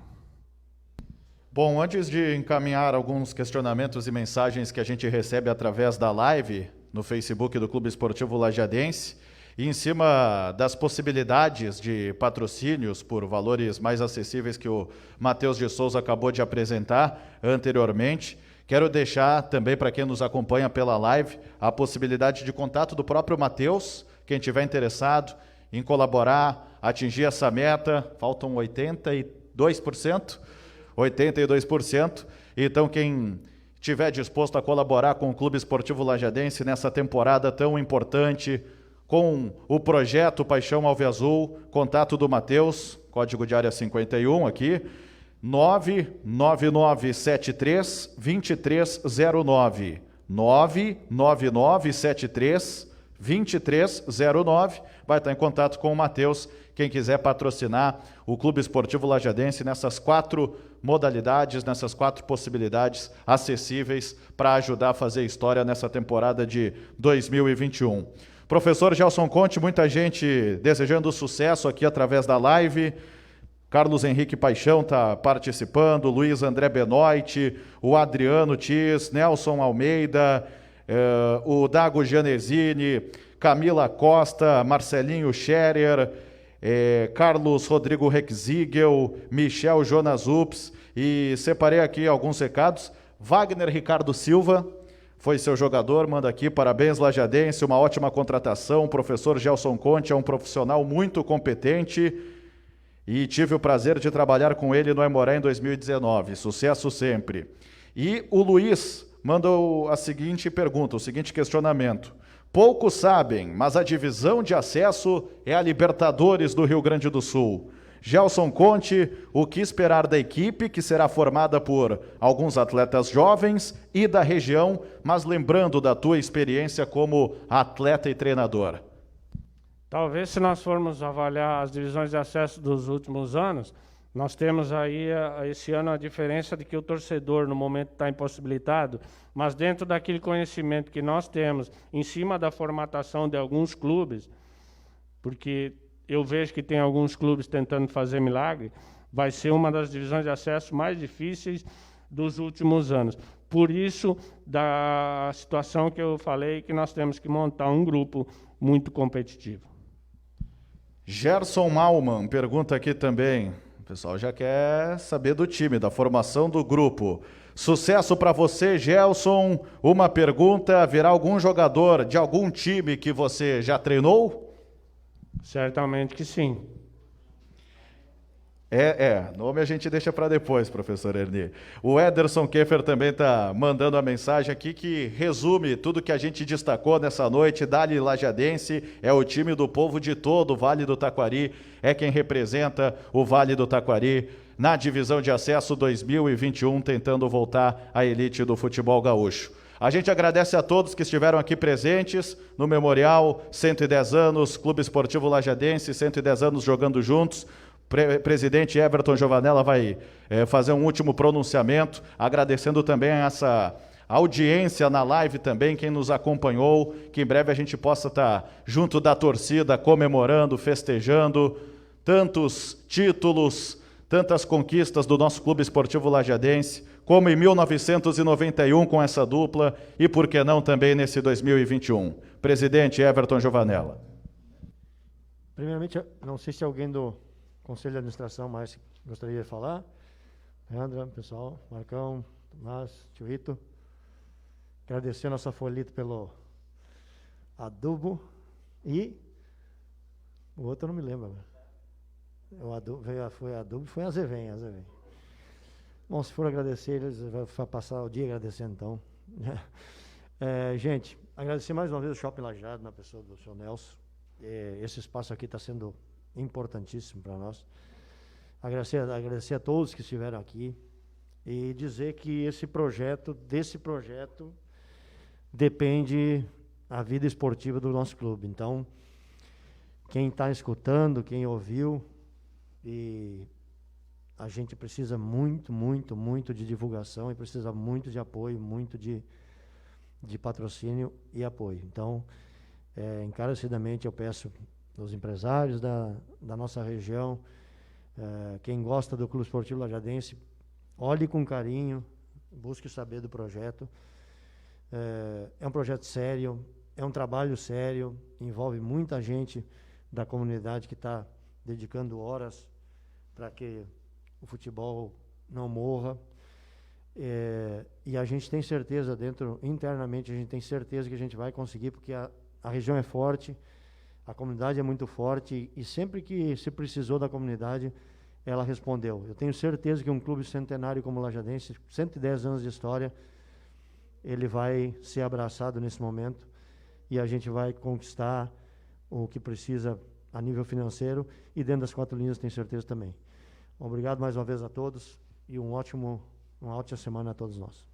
Bom, antes de encaminhar alguns questionamentos e mensagens que a gente recebe através da live no Facebook do Clube Esportivo Lajadense, e em cima das possibilidades de patrocínios por valores mais acessíveis que o Matheus de Souza acabou de apresentar anteriormente, quero deixar também para quem nos acompanha pela live a possibilidade de contato do próprio Matheus, quem tiver interessado em colaborar, atingir essa meta, faltam 82%, então quem estiver disposto a colaborar com o Clube Esportivo Lajadense nessa temporada tão importante, com o projeto Paixão Alviazul, contato do Matheus, código de área 51 aqui, 99973-2309, 99973-2309, vai estar em contato com o Matheus, quem quiser patrocinar o Clube Esportivo Lajadense nessas 4 modalidades, nessas 4 possibilidades acessíveis para ajudar a fazer história nessa temporada de 2021. Professor Gelson Conte, muita gente desejando sucesso aqui através da live. Carlos Henrique Paixão está participando, Luiz André Benoit, o Adriano Tis, Nelson Almeida, o Dago Gianesini, Camila Costa, Marcelinho Scherer, Carlos Rodrigo Rexigel, Michel Jonas Ups e separei aqui alguns recados. Wagner Ricardo Silva foi seu jogador, manda aqui, parabéns Lajadense, uma ótima contratação. O professor Gelson Conte é um profissional muito competente e tive o prazer de trabalhar com ele no Aimoré em 2019. Sucesso sempre. E o Luiz mandou a seguinte pergunta, o seguinte questionamento. Poucos sabem, mas a divisão de acesso é a Libertadores do Rio Grande do Sul. Gelson Conte, o que esperar da equipe, que será formada por alguns atletas jovens e da região, mas lembrando da tua experiência como atleta e treinador? Talvez, se nós formos avaliar as divisões de acesso dos últimos anos, nós temos aí, esse ano, a diferença de que o torcedor, no momento, está impossibilitado, mas dentro daquele conhecimento que nós temos, em cima da formatação de alguns clubes, porque eu vejo que tem alguns clubes tentando fazer milagre, vai ser uma das divisões de acesso mais difíceis dos últimos anos. Por isso, da situação que eu falei, que nós temos que montar um grupo muito competitivo. Gerson Malman pergunta aqui também. O pessoal já quer saber do time, da formação do grupo. Sucesso para você, Gelson. Uma pergunta, haverá algum jogador de algum time que você já treinou? Certamente que sim. Nome a gente deixa para depois, professor Erni. O Ederson Keffer também está mandando a mensagem aqui que resume tudo que a gente destacou nessa noite. Dali Lajadense é o time do povo de todo o Vale do Taquari, é quem representa o Vale do Taquari na divisão de acesso 2021, tentando voltar à elite do futebol gaúcho. A gente agradece a todos que estiveram aqui presentes no Memorial, 110 anos, Clube Esportivo Lajadense, 110 anos jogando juntos. Presidente Everton Giovanella vai fazer um último pronunciamento, agradecendo também essa audiência na live também, quem nos acompanhou, que em breve a gente possa estar junto da torcida, comemorando, festejando tantos títulos, tantas conquistas do nosso Clube Esportivo Lajadense, como em 1991 com essa dupla e, por que não, também nesse 2021. Presidente Everton Giovanella. Primeiramente, não sei se alguém do Conselho de Administração mais gostaria de falar. Leandra, pessoal, Marcão, Tomás, Tio Rito. Agradecer a nossa Folita pelo adubo e o outro eu não me lembro. O adubo, foi adubo e foi azevém. Bom, se for agradecer, eles vão passar o dia agradecendo, então. Gente, agradecer mais uma vez o Shopping Lajeado, na pessoa do Sr. Nelson. Esse espaço aqui está sendo importantíssimo para nós. Agradecer a todos que estiveram aqui e dizer que desse projeto depende a vida esportiva do nosso clube. Então, quem está escutando, quem ouviu, e a gente precisa muito, muito, muito de divulgação e precisa muito de apoio, muito de patrocínio e apoio. Então, encarecidamente eu peço aos empresários da nossa região, quem gosta do Clube Esportivo Lajadense, olhe com carinho, busque saber do projeto. É um projeto sério, é um trabalho sério, envolve muita gente da comunidade que está dedicando horas para que o futebol não morra. E a gente tem certeza, internamente, a gente tem certeza que a gente vai conseguir, porque a região é forte, a comunidade é muito forte, e sempre que se precisou da comunidade, ela respondeu. Eu tenho certeza que um clube centenário como o Lajadense, 110 anos de história, ele vai ser abraçado nesse momento, e a gente vai conquistar o que precisa a nível financeiro, e dentro das 4 linhas, tenho certeza também. Obrigado mais uma vez a todos, e uma ótima semana a todos nós.